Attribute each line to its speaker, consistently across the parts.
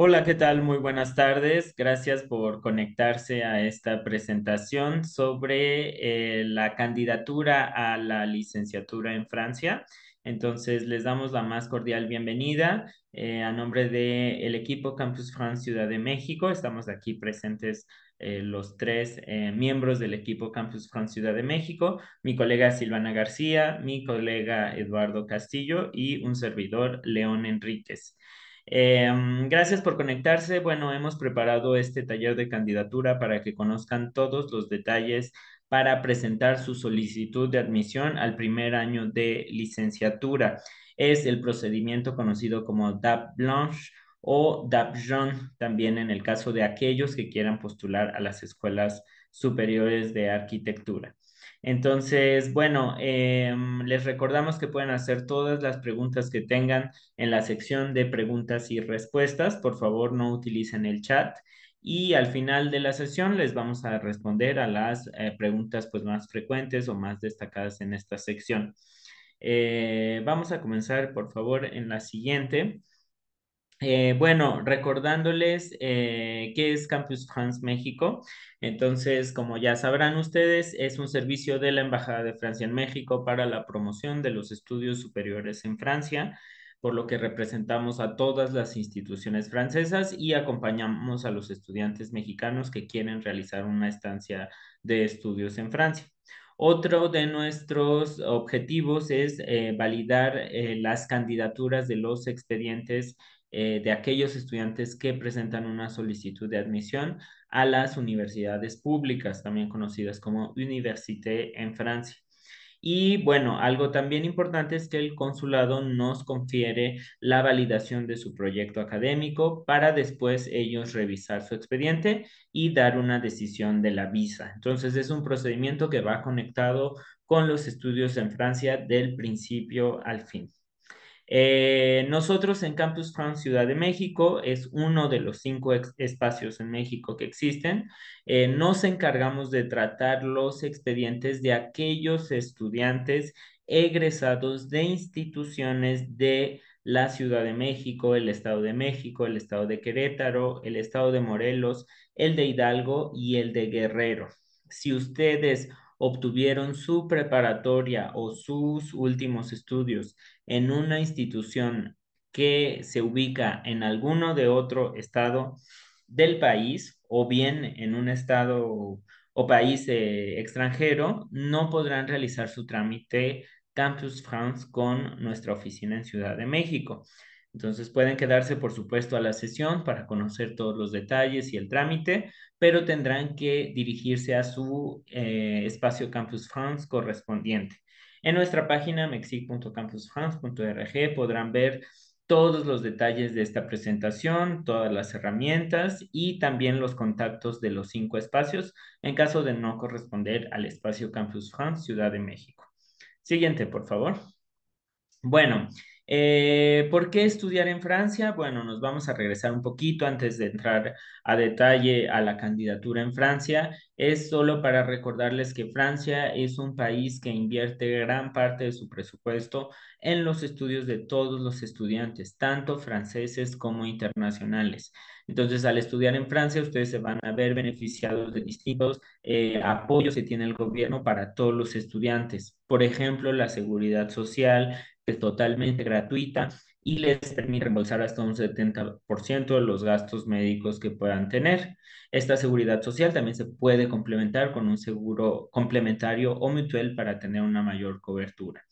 Speaker 1: Hola, ¿qué tal? Muy buenas tardes. Gracias por conectarse a esta presentación sobre la candidatura a la licenciatura en Francia. Entonces, les damos la más cordial bienvenida a nombre del equipo Campus France Ciudad de México. Estamos aquí presentes los tres miembros del equipo Campus France Ciudad de México, mi colega Silvana García, mi colega Eduardo Castillo y un servidor, León Enríquez. Gracias por conectarse. Bueno, hemos preparado este taller de candidatura para que conozcan todos los detalles para presentar su solicitud de admisión al primer año de licenciatura. Es el procedimiento conocido como DAP Blanche o DAP Jaune, también en el caso de aquellos que quieran postular a las escuelas superiores de arquitectura. Entonces, bueno, les recordamos que pueden hacer todas las preguntas que tengan en la sección de preguntas y respuestas. Por favor, no utilicen el chat. Y al final de la sesión les vamos a responder a las preguntas pues, más frecuentes o más destacadas en esta sección. Vamos a comenzar, por favor, en la siguiente. Bueno, recordándoles qué es Campus France México. Entonces, como ya sabrán ustedes, es un servicio de la Embajada de Francia en México para la promoción de los estudios superiores en Francia, por lo que representamos a todas las instituciones francesas y acompañamos a los estudiantes mexicanos que quieren realizar una estancia de estudios en Francia. Otro de nuestros objetivos es validar las candidaturas de los expedientes de aquellos estudiantes que presentan una solicitud de admisión a las universidades públicas, también conocidas como université en Francia. Y bueno, algo también importante es que el consulado nos confiere la validación de su proyecto académico para después ellos revisar su expediente y dar una decisión de la visa. Entonces es un procedimiento que va conectado con los estudios en Francia del principio al fin. Nosotros en Campus France Ciudad de México es uno de los cinco espacios en México que existen. Nos encargamos de tratar los expedientes de aquellos estudiantes egresados de instituciones de la Ciudad de México, el Estado de México, el Estado de Querétaro, el Estado de Morelos, el de Hidalgo y el de Guerrero. Si ustedes obtuvieron su preparatoria o sus últimos estudios en una institución que se ubica en alguno de otro estado del país o bien en un estado o país extranjero, no podrán realizar su trámite Campus France con nuestra oficina en Ciudad de México. Entonces pueden quedarse, por supuesto, a la sesión para conocer todos los detalles y el trámite, pero tendrán que dirigirse a su espacio Campus France correspondiente. En nuestra página mexic.campusfrance.org podrán ver todos los detalles de esta presentación, todas las herramientas y también los contactos de los cinco espacios en caso de no corresponder al espacio Campus France Ciudad de México. Siguiente, por favor. Bueno, ¿por qué estudiar en Francia? Bueno, nos vamos a regresar un poquito antes de entrar a detalle a la candidatura en Francia. Es solo para recordarles que Francia es un país que invierte gran parte de su presupuesto en los estudios de todos los estudiantes, tanto franceses como internacionales. Entonces, al estudiar en Francia, ustedes se van a ver beneficiados de distintos apoyos que tiene el gobierno para todos los estudiantes. Por ejemplo, la seguridad social es totalmente gratuita y les permite reembolsar hasta un 70% de los gastos médicos que puedan tener. Esta seguridad social también se puede complementar con un seguro complementario o mutual para tener una mayor cobertura.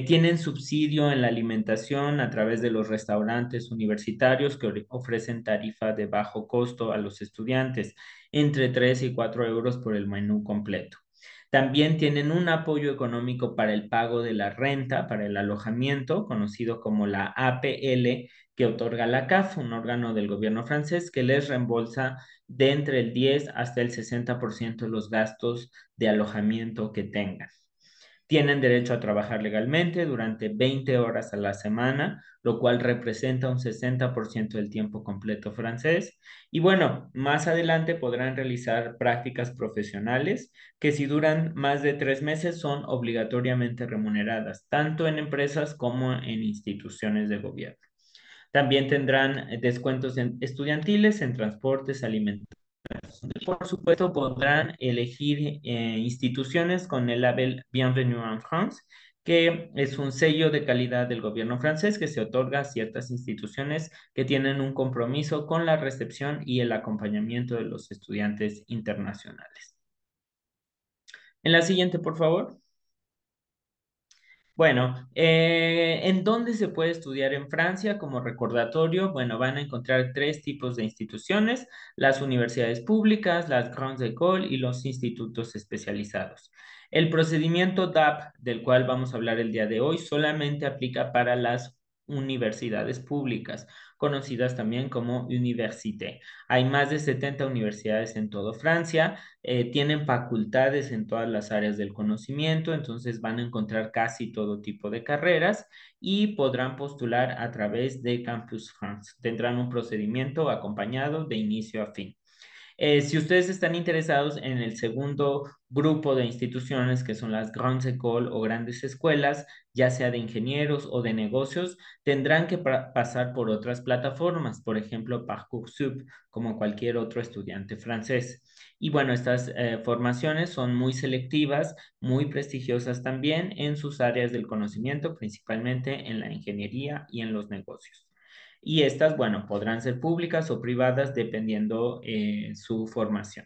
Speaker 1: Tienen subsidio en la alimentación a través de los restaurantes universitarios que ofrecen tarifa de bajo costo a los estudiantes, entre 3 y 4 euros por el menú completo. También tienen un apoyo económico para el pago de la renta, para el alojamiento, conocido como la APL, que otorga la CAF, un órgano del gobierno francés que les reembolsa de entre el 10 hasta el 60% de los gastos de alojamiento que tengan. Tienen derecho a trabajar legalmente durante 20 horas a la semana, lo cual representa un 60% del tiempo completo francés. Y bueno, más adelante podrán realizar prácticas profesionales que si duran más de 3 meses son obligatoriamente remuneradas, tanto en empresas como en instituciones de gobierno. También tendrán descuentos estudiantiles en transportes, alimentos. Por supuesto, podrán elegir instituciones con el label Bienvenue en France, que es un sello de calidad del gobierno francés que se otorga a ciertas instituciones que tienen un compromiso con la recepción y el acompañamiento de los estudiantes internacionales. En la siguiente, por favor. Bueno, ¿en dónde se puede estudiar en Francia? Como recordatorio, bueno, van a encontrar tres tipos de instituciones: las universidades públicas, las grandes écoles y los institutos especializados. El procedimiento DAP, del cual vamos a hablar el día de hoy, solamente aplica para las universidades públicas, conocidas también como université. Hay más de 70 universidades en toda Francia, tienen facultades en todas las áreas del conocimiento, entonces van a encontrar casi todo tipo de carreras y podrán postular a través de Campus France. Tendrán un procedimiento acompañado de inicio a fin. Si ustedes están interesados en el segundo grupo de instituciones, que son las grandes écoles o grandes escuelas, ya sea de ingenieros o de negocios, tendrán que pasar por otras plataformas, por ejemplo, Parcoursup, como cualquier otro estudiante francés. Y bueno, estas formaciones son muy selectivas, muy prestigiosas también en sus áreas del conocimiento, principalmente en la ingeniería y en los negocios. Y estas, bueno, podrán ser públicas o privadas dependiendo su formación.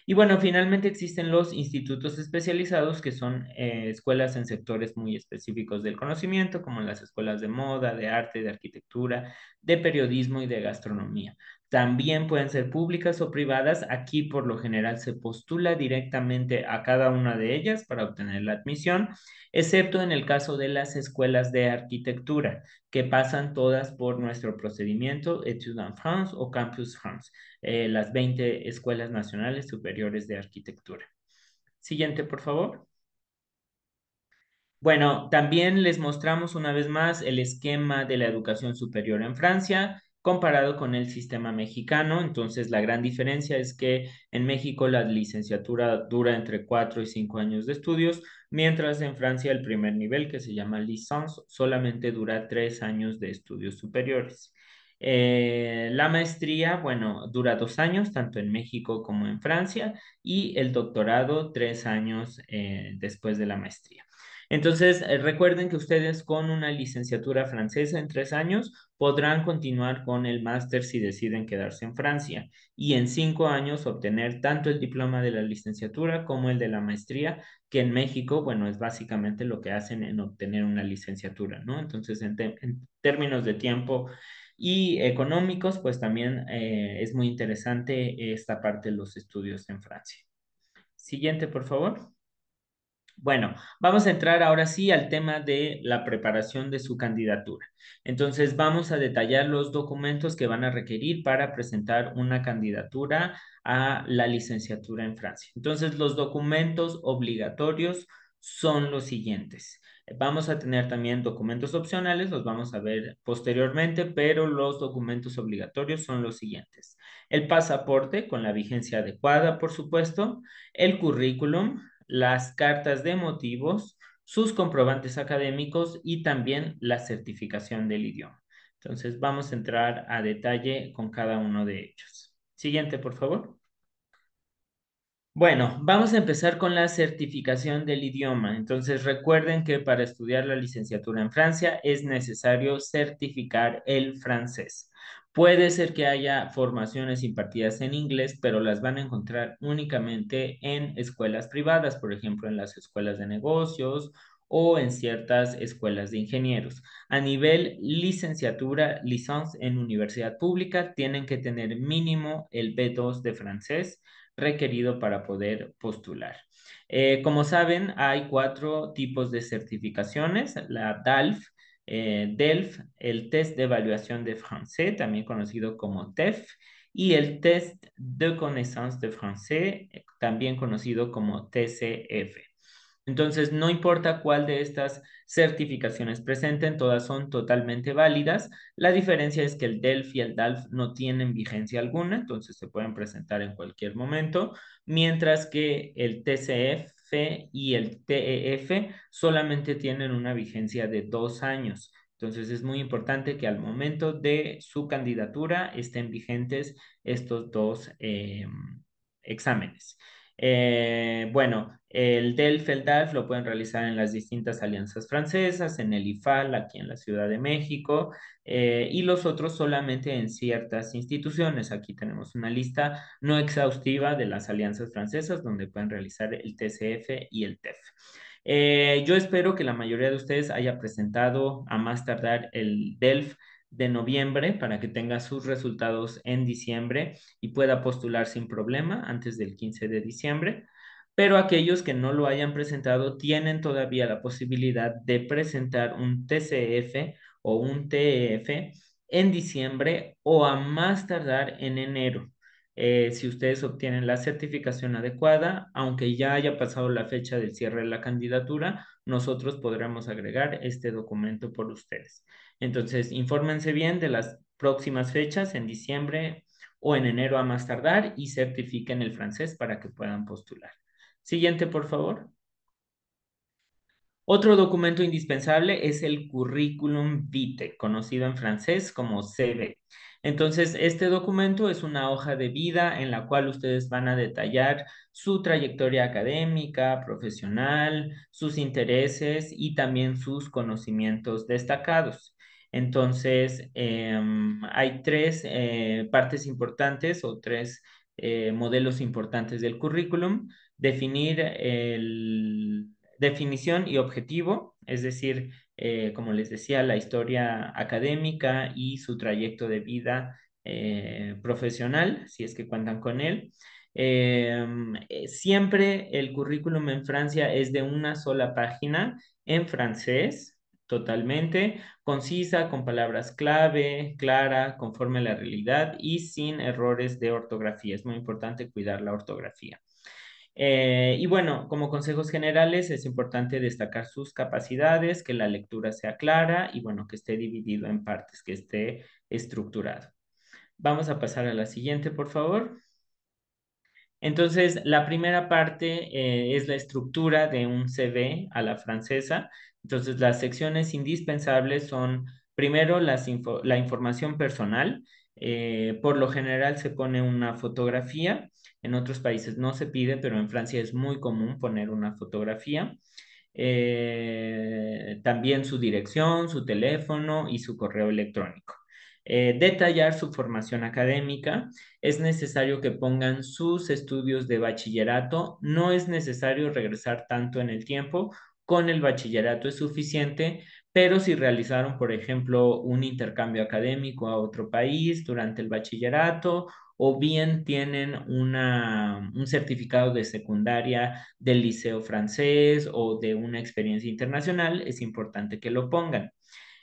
Speaker 1: Y bueno, finalmente existen los institutos especializados, que son escuelas en sectores muy específicos del conocimiento, como las escuelas de moda, de arte, de arquitectura, de periodismo y de gastronomía. También pueden ser públicas o privadas. Aquí por lo general se postula directamente a cada una de ellas para obtener la admisión, excepto en el caso de las escuelas de arquitectura, que pasan todas por nuestro procedimiento Études en France o Campus France, las 20 escuelas nacionales superiores de arquitectura. Siguiente, por favor. Bueno, también les mostramos una vez más el esquema de la educación superior en Francia comparado con el sistema mexicano. Entonces, la gran diferencia es que en México la licenciatura dura entre 4 y 5 años de estudios, mientras en Francia el primer nivel, que se llama licence, solamente dura 3 años de estudios superiores. La maestría, bueno, dura 2 años, tanto en México como en Francia, y el doctorado 3 años después de la maestría. Entonces, recuerden que ustedes con una licenciatura francesa en 3 años podrán continuar con el máster si deciden quedarse en Francia, y en 5 años obtener tanto el diploma de la licenciatura como el de la maestría, que en México, bueno, es básicamente lo que hacen en obtener una licenciatura, ¿no? Entonces, en términos de tiempo y económicos, pues también es muy interesante esta parte de los estudios en Francia. Siguiente, por favor. Bueno, vamos a entrar ahora sí al tema de la preparación de su candidatura. Entonces, vamos a detallar los documentos que van a requerir para presentar una candidatura a la licenciatura en Francia. Entonces, los documentos obligatorios son los siguientes. Vamos a tener también documentos opcionales, los vamos a ver posteriormente, pero los documentos obligatorios son los siguientes: el pasaporte con la vigencia adecuada, por supuesto; el currículum; las cartas de motivos; sus comprobantes académicos; y también la certificación del idioma. Entonces vamos a entrar a detalle con cada uno de ellos. Siguiente, por favor. Bueno, vamos a empezar con la certificación del idioma. Entonces, recuerden que para estudiar la licenciatura en Francia es necesario certificar el francés. Puede ser que haya formaciones impartidas en inglés, pero las van a encontrar únicamente en escuelas privadas, por ejemplo, en las escuelas de negocios o en ciertas escuelas de ingenieros. A nivel licenciatura, licence en universidad pública, tienen que tener mínimo el B2 de francés requerido para poder postular. Como saben, hay cuatro tipos de certificaciones: la DALF, DELF, el test de evaluación de francés, también conocido como TEF, y el test de connaissance de francés, también conocido como TCF. Entonces, no importa cuál de estas certificaciones presenten, todas son totalmente válidas. La diferencia es que el DELF y el DALF no tienen vigencia alguna, entonces se pueden presentar en cualquier momento, mientras que el TCF y el TEF solamente tienen una vigencia de 2 años. Entonces es muy importante que al momento de su candidatura estén vigentes estos dos exámenes. Bueno, el DELF, el DALF lo pueden realizar en las distintas alianzas francesas, en el IFAL, aquí en la Ciudad de México, y los otros solamente en ciertas instituciones. Aquí tenemos una lista no exhaustiva de las alianzas francesas donde pueden realizar el TCF y el TEF. Yo espero que la mayoría de ustedes haya presentado a más tardar el DELF de noviembre para que tenga sus resultados en diciembre y pueda postular sin problema antes del 15 de diciembre. Pero aquellos que no lo hayan presentado tienen todavía la posibilidad de presentar un TCF o un TEF en diciembre o a más tardar en enero. Si ustedes obtienen la certificación adecuada, aunque ya haya pasado la fecha del cierre de la candidatura, nosotros podremos agregar este documento por ustedes. Entonces, infórmense bien de las próximas fechas en diciembre o en enero a más tardar y certifiquen el francés para que puedan postular. Siguiente, por favor. Otro documento indispensable es el currículum vitae, conocido en francés como CV. Entonces, este documento es una hoja de vida en la cual ustedes van a detallar su trayectoria académica, profesional, sus intereses y también sus conocimientos destacados. Entonces, hay tres partes importantes o tres modelos importantes del currículum. Definir el definición y objetivo, es decir, como les decía, la historia académica y su trayecto de vida profesional, si es que cuentan con él. Siempre el currículum en Francia es de una sola página en francés, totalmente concisa, con palabras clave, clara, conforme a la realidad y sin errores de ortografía. Es muy importante cuidar la ortografía. Y bueno, como consejos generales, es importante destacar sus capacidades, que la lectura sea clara y bueno, que esté dividido en partes, que esté estructurado. Vamos a pasar a la siguiente, por favor. Entonces, la primera parte es la estructura de un CV a la francesa. Entonces, las secciones indispensables son, primero, la información personal. Por lo general se pone una fotografía. En otros países no se pide, pero en Francia es muy común poner una fotografía. También su dirección, su teléfono y su correo electrónico. Detallar su formación académica. Es necesario que pongan sus estudios de bachillerato. No es necesario regresar tanto en el tiempo. Con el bachillerato es suficiente, pero si realizaron, por ejemplo, un intercambio académico a otro país durante el bachillerato o bien tienen un certificado de secundaria del liceo francés o de una experiencia internacional, es importante que lo pongan.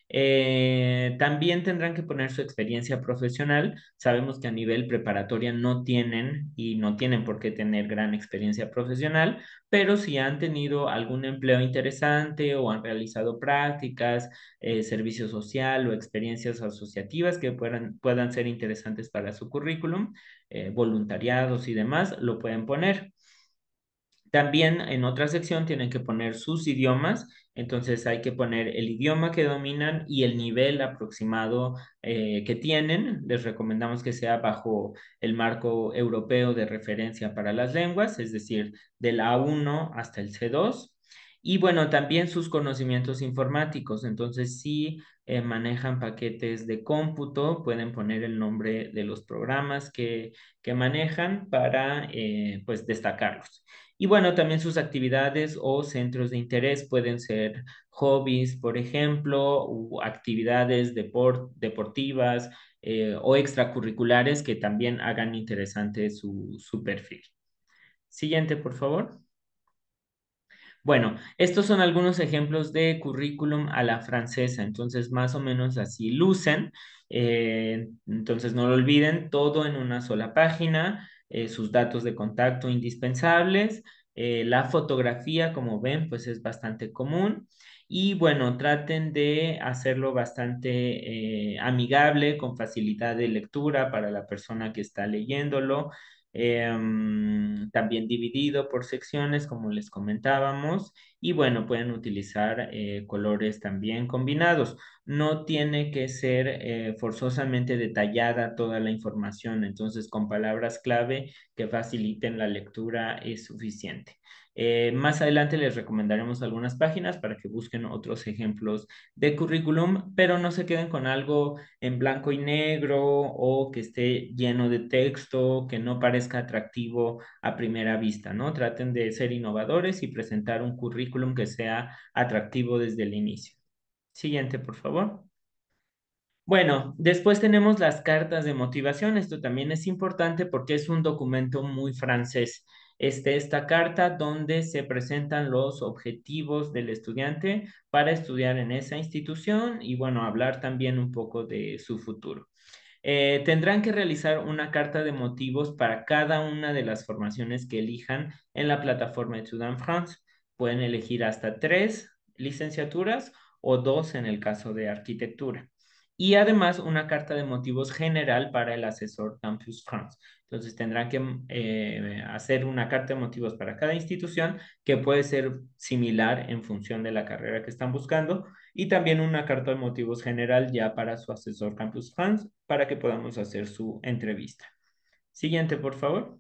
Speaker 1: También tendrán que poner su experiencia profesional. Sabemos que a nivel preparatoria no tienen y no tienen por qué tener gran experiencia profesional, pero si han tenido algún empleo interesante o han realizado prácticas, servicio social o experiencias asociativas que puedan ser interesantes para su currículum, voluntariados y demás, lo pueden poner. También en otra sección tienen que poner sus idiomas, entonces hay que poner el idioma que dominan y el nivel aproximado que tienen. Les recomendamos que sea bajo el marco europeo de referencia para las lenguas, es decir, del A1 hasta el C2. Y bueno, también sus conocimientos informáticos. Entonces, si manejan paquetes de cómputo, pueden poner el nombre de los programas que manejan para pues destacarlos. Y bueno, también sus actividades o centros de interés pueden ser hobbies, por ejemplo, u actividades deportivas o extracurriculares que también hagan interesante su perfil. Siguiente, por favor. Bueno, estos son algunos ejemplos de currículum a la francesa, entonces más o menos así lucen. Entonces no lo olviden, todo en una sola página, sus datos de contacto indispensables, la fotografía, como ven, pues es bastante común. Y bueno, traten de hacerlo bastante amigable, con facilidad de lectura para la persona que está leyéndolo. también dividido por secciones, como les comentábamos, y bueno, pueden utilizar colores también combinados. No tiene que ser forzosamente detallada toda la información, entonces con palabras clave que faciliten la lectura es suficiente. Más adelante les recomendaremos algunas páginas para que busquen otros ejemplos de currículum, pero no se queden con algo en blanco y negro o que esté lleno de texto, que no parezca atractivo a primera vista, ¿no? Traten de ser innovadores y presentar un currículum que sea atractivo desde el inicio. Siguiente, por favor. Bueno, después tenemos las cartas de motivación. Esto también es importante porque es un documento muy francés. Esta carta donde se presentan los objetivos del estudiante para estudiar en esa institución y bueno, hablar también un poco de su futuro. Tendrán que realizar una carta de motivos para cada una de las formaciones que elijan en la plataforma de Student France. Pueden elegir hasta 3 licenciaturas o 2 en el caso de arquitectura. Y además una carta de motivos general para el asesor Campus France. Entonces tendrán que hacer una carta de motivos para cada institución que puede ser similar en función de la carrera que están buscando y también una carta de motivos general ya para su asesor Campus France para que podamos hacer su entrevista. Siguiente, por favor.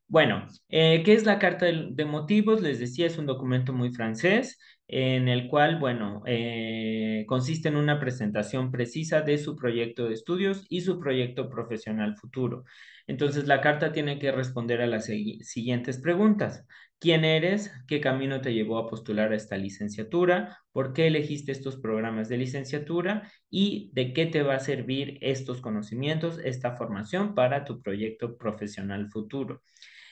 Speaker 1: Bueno, ¿qué es la carta de motivos? Les decía, es un documento muy francés en el cual, bueno, consiste en una presentación precisa de su proyecto de estudios y su proyecto profesional futuro. Entonces, la carta tiene que responder a las siguientes preguntas. ¿Quién eres? ¿Qué camino te llevó a postular a esta licenciatura? ¿Por qué elegiste estos programas de licenciatura? ¿Y de qué te va a servir estos conocimientos, esta formación para tu proyecto profesional futuro?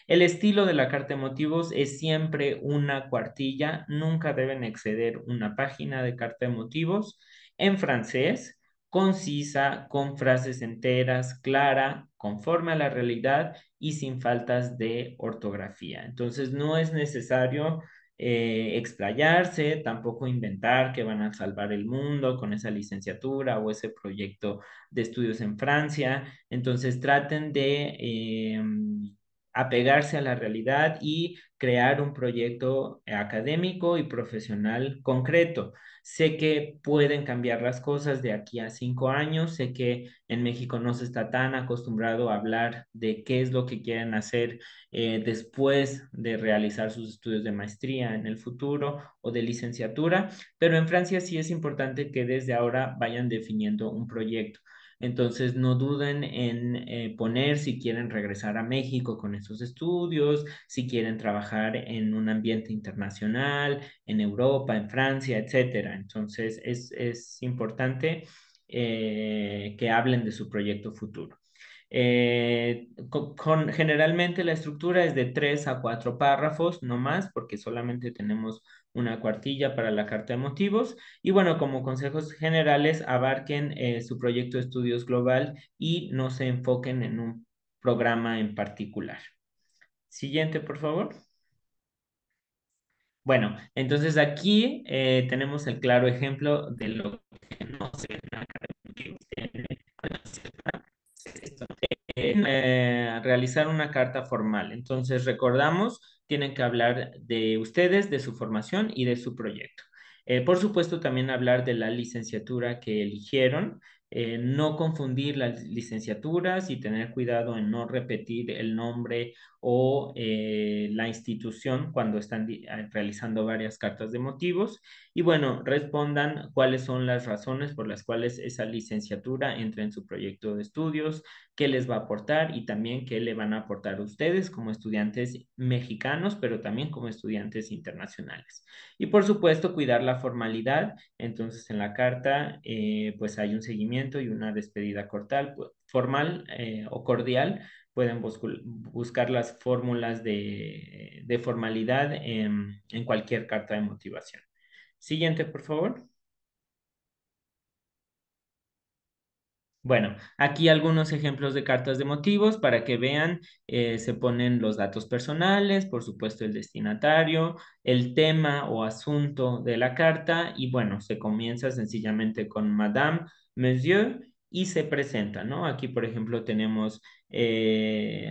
Speaker 1: El estilo de la carta de motivos es siempre una cuartilla, nunca deben exceder una página de carta de motivos en francés, concisa, con frases enteras, clara, conforme a la realidad y sin faltas de ortografía. Entonces no es necesario explayarse, tampoco inventar que van a salvar el mundo con esa licenciatura o ese proyecto de estudios en Francia. Entonces traten de apegarse a la realidad y crear un proyecto académico y profesional concreto. Sé que pueden cambiar las cosas de aquí a 5 años, sé que en México no se está tan acostumbrado a hablar de qué es lo que quieren hacer después de realizar sus estudios de maestría en el futuro o de licenciatura, pero en Francia sí es importante que desde ahora vayan definiendo un proyecto. Entonces, no duden en poner si quieren regresar a México con esos estudios, si quieren trabajar en un ambiente internacional, en Europa, en Francia, etcétera. Entonces, es importante que hablen de su proyecto futuro. Generalmente la estructura es de 3 a 4 párrafos, no más, porque solamente tenemos una cuartilla para la carta de motivos. Y bueno, como consejos generales, abarquen su proyecto de estudios global y no se enfoquen en un programa en particular. Siguiente, por favor. Bueno, entonces aquí tenemos el claro ejemplo de lo que no se realizar una carta formal. Entonces, recordamos, tienen que hablar de ustedes, de su formación y de su proyecto. Por supuesto, también hablar de la licenciatura que eligieron, no confundir las licenciaturas y tener cuidado en no repetir el nombre o la institución cuando están realizando varias cartas de motivos. Y bueno, respondan cuáles son las razones por las cuales esa licenciatura entra en su proyecto de estudios, qué les va a aportar y también qué le van a aportar a ustedes como estudiantes mexicanos, pero también como estudiantes internacionales. Y por supuesto, cuidar la formalidad. Entonces, en la carta, pues hay un seguimiento y una despedida cortal, formal o cordial. Pueden buscar las fórmulas de formalidad en cualquier carta de motivación. Siguiente, por favor. Bueno, aquí algunos ejemplos de cartas de motivos para que vean, se ponen los datos personales, por supuesto el destinatario, el tema o asunto de la carta y bueno, se comienza sencillamente con Madame, Monsieur y se presenta, ¿no? Aquí, por ejemplo, tenemos,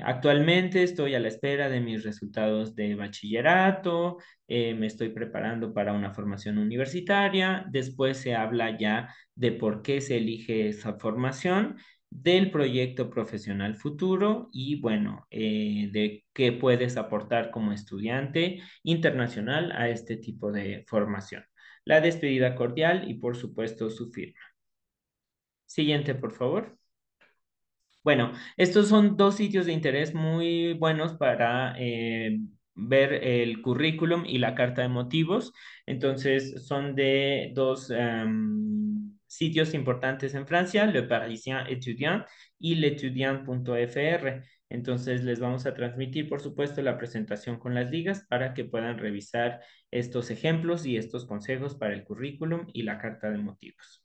Speaker 1: actualmente estoy a la espera de mis resultados de bachillerato, me estoy preparando para una formación universitaria, después se habla ya de por qué se elige esa formación, del proyecto profesional futuro y bueno, de qué puedes aportar como estudiante internacional a este tipo de formación. La despedida cordial y por supuesto su firma. Siguiente, por favor. Bueno, estos son dos sitios de interés muy buenos para ver el currículum y la carta de motivos. Entonces, son de dos sitios importantes en Francia, Le Parisien Étudiant y l'Étudiant.fr. Entonces, les vamos a transmitir, por supuesto, la presentación con las ligas para que puedan revisar estos ejemplos y estos consejos para el currículum y la carta de motivos.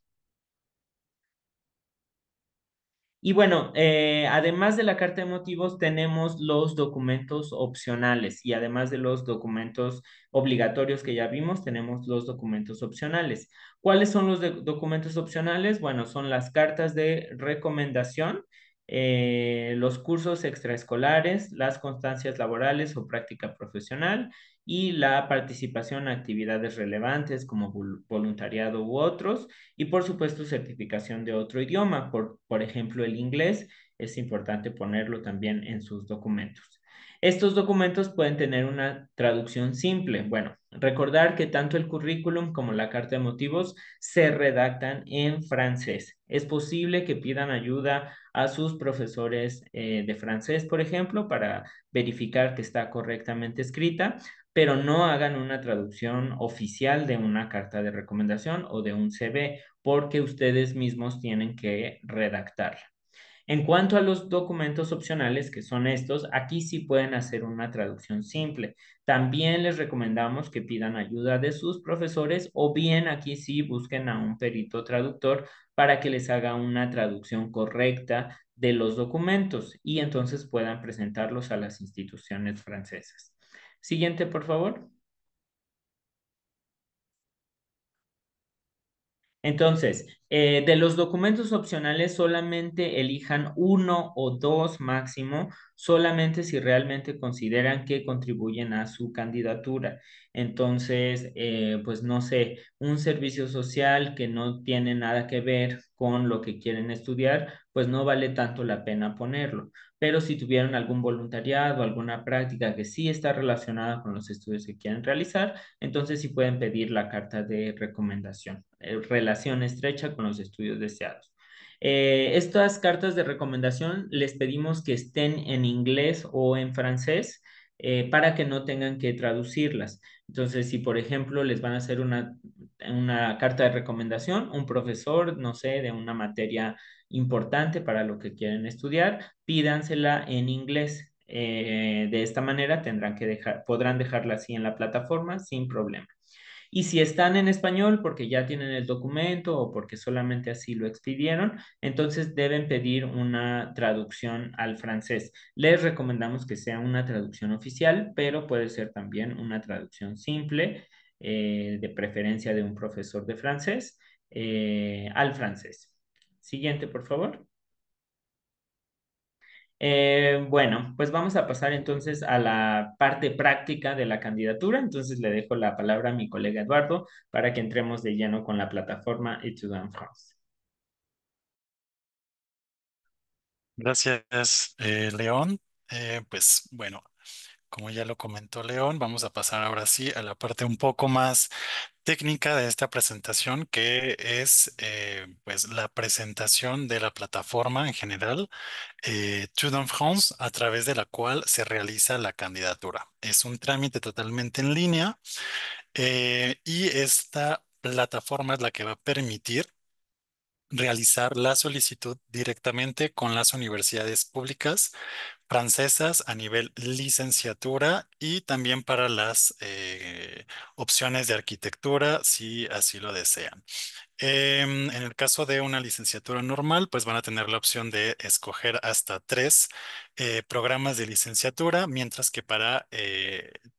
Speaker 1: Y bueno, además de la carta de motivos, tenemos los documentos opcionales y además de los documentos obligatorios que ya vimos, tenemos los documentos opcionales. ¿Cuáles son los documentos opcionales? Bueno, son las cartas de recomendación, los cursos extraescolares, las constancias laborales o práctica profesional y la participación en actividades relevantes como voluntariado u otros y por supuesto certificación de otro idioma, por ejemplo el inglés, es importante ponerlo también en sus documentos. Estos documentos pueden tener una traducción simple. Bueno, recordar que tanto el currículum como la carta de motivos se redactan en francés. Es posible que pidan ayuda a sus profesores de francés, por ejemplo, para verificar que está correctamente escrita, pero no hagan una traducción oficial de una carta de recomendación o de un CV, porque ustedes mismos tienen que redactarla. En cuanto a los documentos opcionales, que son estos, aquí sí pueden hacer una traducción simple. También les recomendamos que pidan ayuda de sus profesores o bien aquí sí busquen a un perito traductor para que les haga una traducción correcta de los documentos y entonces puedan presentarlos a las instituciones francesas. Siguiente, por favor. Entonces, de los documentos opcionales solamente elijan uno o dos máximo, solamente si realmente consideran que contribuyen a su candidatura. Entonces, pues no sé, un servicio social que no tiene nada que ver con lo que quieren estudiar, pues no vale tanto la pena ponerlo. Pero si tuvieron algún voluntariado, alguna práctica que sí está relacionada con los estudios que quieren realizar, entonces sí pueden pedir la carta de recomendación, relación estrecha con los estudios deseados. Estas cartas de recomendación les pedimos que estén en inglés o en francés para que no tengan que traducirlas. Entonces, si por ejemplo les van a hacer una carta de recomendación, un profesor, no sé, de una materia importante para lo que quieren estudiar, pídansela en inglés. De esta manera podrán dejarla así en la plataforma sin problema. Y si están en español porque ya tienen el documento o porque solamente así lo expidieron, entonces deben pedir una traducción al francés. Les recomendamos que sea una traducción oficial, pero puede ser también una traducción simple, de preferencia de un profesor de francés, al francés. Siguiente, por favor. Bueno, pues vamos a pasar entonces a la parte práctica de la candidatura. Entonces le dejo la palabra a mi colega Eduardo para que entremos de lleno con la plataforma Etudes en France.
Speaker 2: Gracias, León. Pues bueno, como ya lo comentó León, vamos a pasar ahora sí a la parte un poco más técnica de esta presentación, que es pues la presentación de la plataforma en general, Etudes en France, a través de la cual se realiza la candidatura. Es un trámite totalmente en línea y esta plataforma es la que va a permitir realizar la solicitud directamente con las universidades públicas francesas a nivel licenciatura y también para las opciones de arquitectura, si así lo desean. En el caso de una licenciatura normal, pues van a tener la opción de escoger hasta tres programas de licenciatura, mientras que para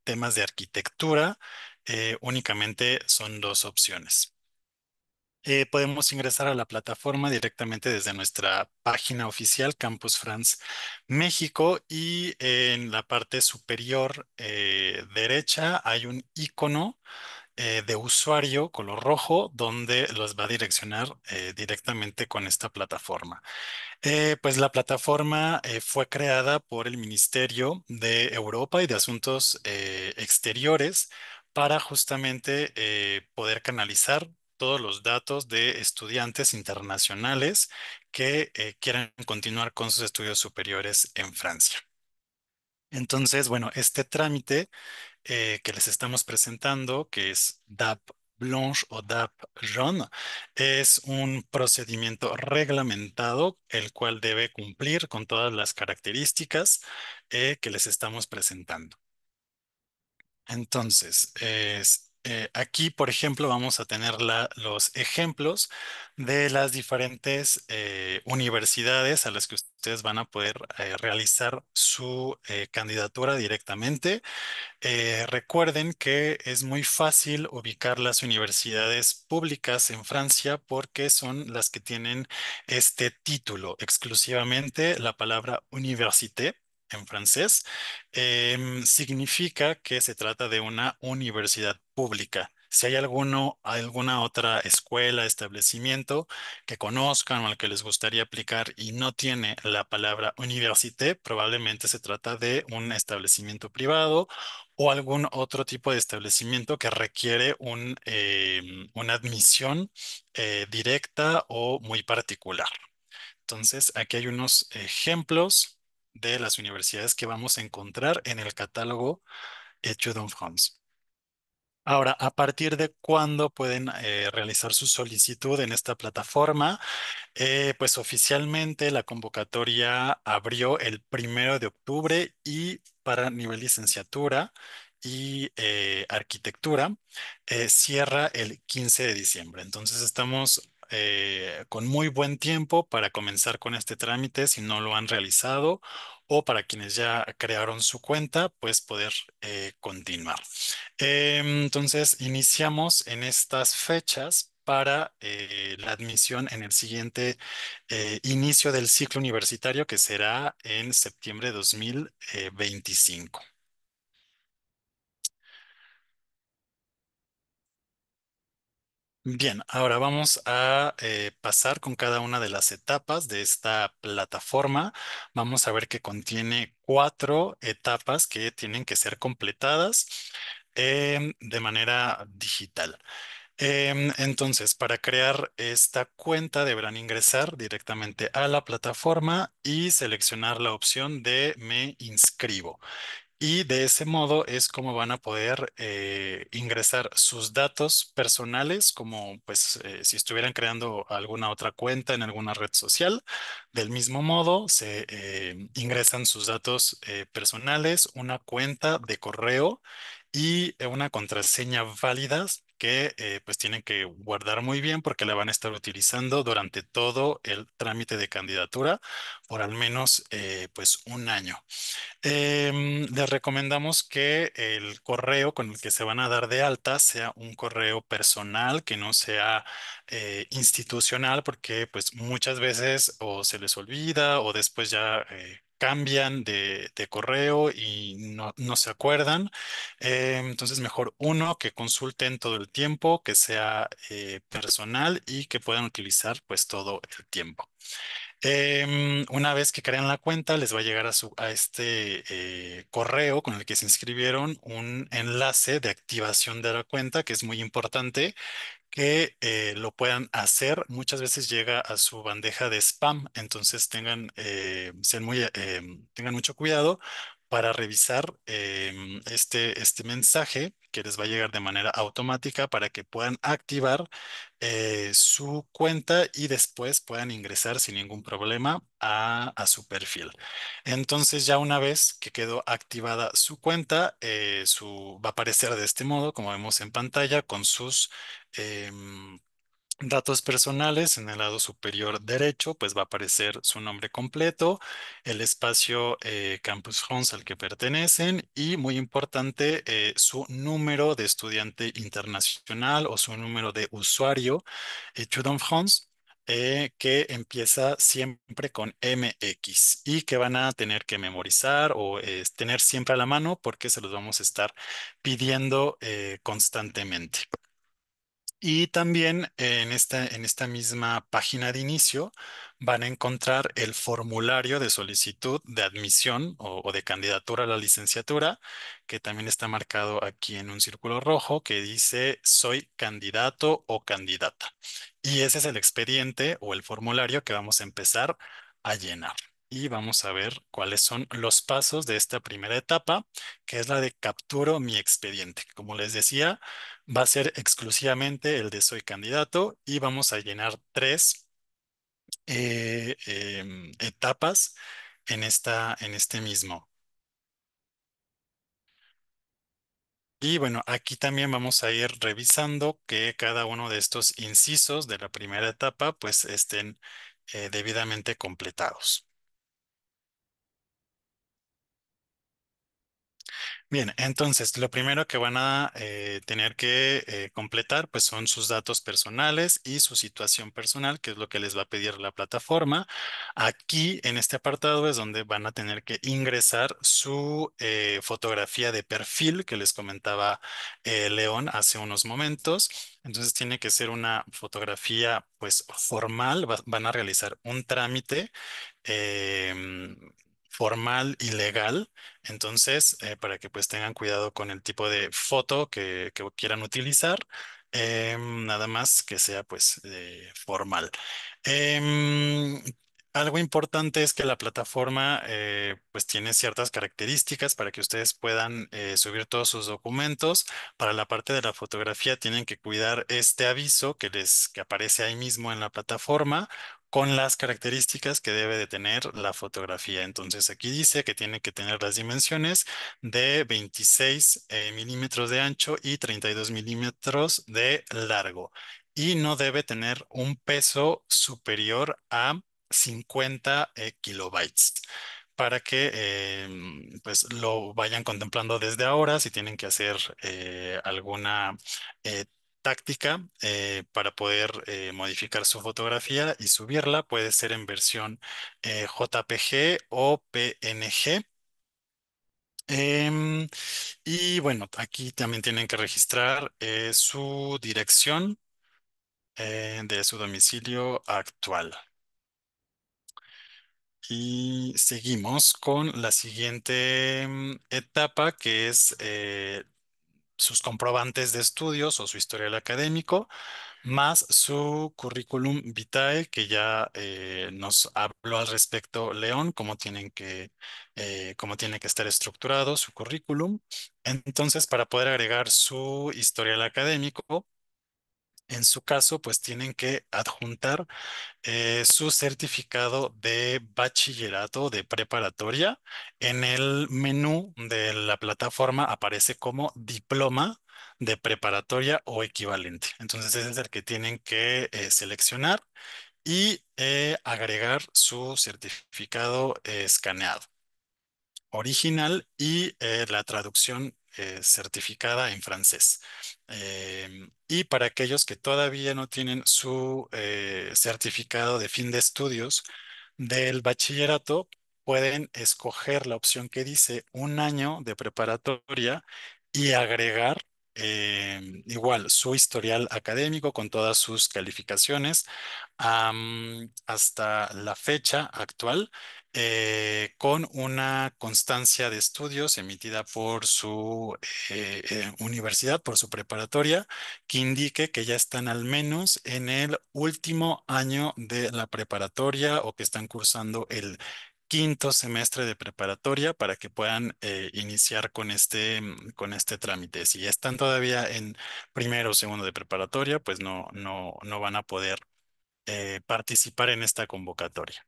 Speaker 2: temas de arquitectura únicamente son dos opciones. podemos ingresar a la plataforma directamente desde nuestra página oficial Campus France México y en la parte superior derecha hay un icono de usuario color rojo donde los va a direccionar directamente con esta plataforma. Pues la plataforma fue creada por el Ministerio de Europa y de Asuntos Exteriores para justamente poder canalizar todos los datos de estudiantes internacionales que quieran continuar con sus estudios superiores en Francia. Entonces, bueno, este trámite que les estamos presentando, que es DAP Blanche o DAP Jaune, es un procedimiento reglamentado, el cual debe cumplir con todas las características que les estamos presentando. Entonces, aquí, por ejemplo, vamos a tener los ejemplos de las diferentes universidades a las que ustedes van a poder realizar su candidatura directamente. Recuerden que es muy fácil ubicar las universidades públicas en Francia porque son las que tienen este título exclusivamente. La palabra université en francés significa que se trata de una universidad pública. Si hay alguna otra escuela, establecimiento que conozcan o al que les gustaría aplicar y no tiene la palabra université, probablemente se trata de un establecimiento privado o algún otro tipo de establecimiento que requiere una admisión directa o muy particular. Entonces, aquí hay unos ejemplos de las universidades que vamos a encontrar en el catálogo Etudes en France. Ahora, ¿a partir de cuándo pueden realizar su solicitud en esta plataforma? Pues oficialmente la convocatoria abrió el 1 de octubre y para nivel licenciatura y arquitectura cierra el 15 de diciembre. Entonces estamos con muy buen tiempo para comenzar con este trámite si no lo han realizado o para quienes ya crearon su cuenta, pues poder continuar. Entonces, iniciamos en estas fechas para la admisión en el siguiente inicio del ciclo universitario, que será en septiembre de 2025. Bien, ahora vamos a pasar con cada una de las etapas de esta plataforma. Vamos a ver que contiene 4 etapas que tienen que ser completadas de manera digital. Entonces, para crear esta cuenta deberán ingresar directamente a la plataforma y seleccionar la opción de Me inscribo. Y de ese modo es como van a poder ingresar sus datos personales, como pues si estuvieran creando alguna otra cuenta en alguna red social. Del mismo modo, se ingresan sus datos personales, una cuenta de correo y una contraseña válidas que pues tienen que guardar muy bien porque la van a estar utilizando durante todo el trámite de candidatura por al menos pues un año. Les recomendamos que el correo con el que se van a dar de alta sea un correo personal, que no sea institucional, porque pues muchas veces o se les olvida o después ya cambian de correo y no se acuerdan. Entonces mejor uno que consulten todo el tiempo, que sea personal y que puedan utilizar pues todo el tiempo. Una vez que crean la cuenta, les va a llegar a este correo con el que se inscribieron un enlace de activación de la cuenta, que es muy importante que lo puedan hacer. Muchas veces llega a su bandeja de spam, entonces tengan mucho cuidado para revisar este mensaje que les va a llegar de manera automática para que puedan activar su cuenta y después puedan ingresar sin ningún problema a su perfil. Entonces ya una vez que quedó activada su cuenta, va a aparecer de este modo, como vemos en pantalla, con sus em, Datos personales, en el lado superior derecho, pues va a aparecer su nombre completo, el espacio Campus France al que pertenecen y, muy importante, su número de estudiante internacional o su número de usuario Etudes en France, que empieza siempre con MX y que van a tener que memorizar o tener siempre a la mano porque se los vamos a estar pidiendo constantemente. Y también en esta misma página de inicio van a encontrar el formulario de solicitud de admisión o de candidatura a la licenciatura, que también está marcado aquí en un círculo rojo que dice soy candidato o candidata. Y ese es el expediente o el formulario que vamos a empezar a llenar. Y vamos a ver cuáles son los pasos de esta primera etapa, que es la de capturo mi expediente. Como les decía, va a ser exclusivamente el de soy candidato y vamos a llenar tres etapas en este mismo. Y bueno, aquí también vamos a ir revisando que cada uno de estos incisos de la primera etapa pues estén debidamente completados. Bien, entonces lo primero que van a tener que completar pues son sus datos personales y su situación personal, que es lo que les va a pedir la plataforma. Aquí en este apartado es donde van a tener que ingresar su fotografía de perfil que les comentaba León hace unos momentos. Entonces tiene que ser una fotografía pues formal, van a realizar un trámite em, formal y legal. Entonces, para que pues tengan cuidado con el tipo de foto que quieran utilizar, nada más que sea pues formal. Em, Algo importante es que la plataforma pues tiene ciertas características para que ustedes puedan subir todos sus documentos. Para la parte de la fotografía tienen que cuidar este aviso que aparece ahí mismo en la plataforma con las características que debe de tener la fotografía. Entonces aquí dice que tiene que tener las dimensiones de 26 milímetros de ancho y 32 milímetros de largo. Y no debe tener un peso superior a 50 kilobytes para que pues lo vayan contemplando desde ahora si tienen que hacer alguna eh, táctica para poder modificar su fotografía y subirla. Puede ser en versión JPG o PNG. Em, y bueno, aquí también tienen que registrar su dirección de su domicilio actual. Y seguimos con la siguiente etapa, que es sus comprobantes de estudios o su historial académico, más su currículum vitae, que ya nos habló al respecto León, cómo tiene que estar estructurado su currículum. Entonces, para poder agregar su historial académico, en su caso, pues tienen que adjuntar su certificado de bachillerato de preparatoria. En el menú de la plataforma aparece como diploma de preparatoria o equivalente. Entonces ese es el que tienen que seleccionar y agregar su certificado escaneado original y la traducción certificada en francés. Y para aquellos que todavía no tienen su certificado de fin de estudios del bachillerato, pueden escoger la opción que dice un año de preparatoria y agregar igual su historial académico con todas sus calificaciones hasta la fecha actual con una constancia de estudios emitida por su universidad, por su preparatoria, que indique que ya están al menos en el último año de la preparatoria o que están cursando el quinto semestre de preparatoria para que puedan iniciar con este trámite. Si ya están todavía en primero o segundo de preparatoria, pues no van a poder participar en esta convocatoria.